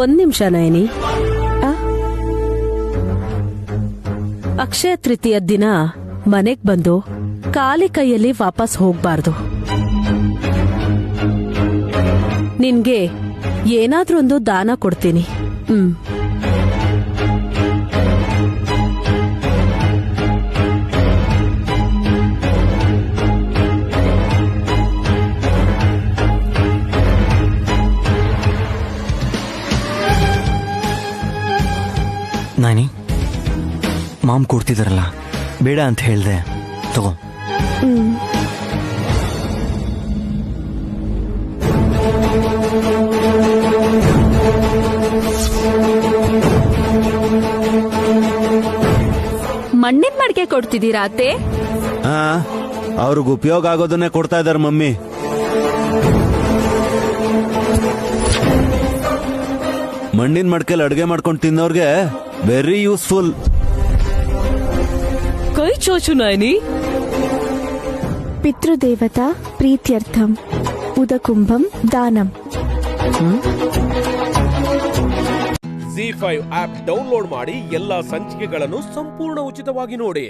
ಒಂದ್ ನಿಮಿಷ ನಯನಿ. ಅಕ್ಷಯ ತೃತೀಯ ದಿನ ಮನೆಗ್ ಬಂದು ಖಾಲಿ ಕೈಯಲ್ಲಿ ವಾಪಸ್ ಹೋಗ್ಬಾರ್ದು. ನಿನ್ಗೆ ಏನಾದ್ರೂ ಒಂದು ದಾನ ಕೊಡ್ತೀನಿ. ನಾನಿ ಮಾಮ್ ಕೊಡ್ತಿದಾರಲ್ಲ ಬೇಡ ಅಂತ ಹೇಳ್ದೆ, ತಗೋ. ಮಣ್ಣಿನ ಮಡಿಕೆ ಕೊಡ್ತಿದ್ದೀರಾ ಅತ್ತೆ? ಹಾ, ಅವ್ರಿಗೆ ಉಪಯೋಗ ಆಗೋದನ್ನೇ ಕೊಡ್ತಾ ಇದಾರೆ ಮಮ್ಮಿ. ಮಣ್ಣಿನ ಮಡ್ಕೆಲಿ ಅಡುಗೆ ಮಾಡ್ಕೊಂಡು ತಿನ್ನೋರ್ಗೆ ವೆರಿ ಯೂಸ್ಫುಲ್. ಕೈ ಚೋಚು ನಯನಿ. ಪಿತೃದೇವತಾ ಪ್ರೀತ್ಯರ್ಥಂ ಉದಕುಂಭಂ ದಾನಂ. ಜಿ5 ಆಪ್ ಡೌನ್ಲೋಡ್ ಮಾಡಿ ಎಲ್ಲಾ ಸಂಚಿಕೆಗಳನ್ನು ಸಂಪೂರ್ಣ ಉಚಿತವಾಗಿ ನೋಡಿ.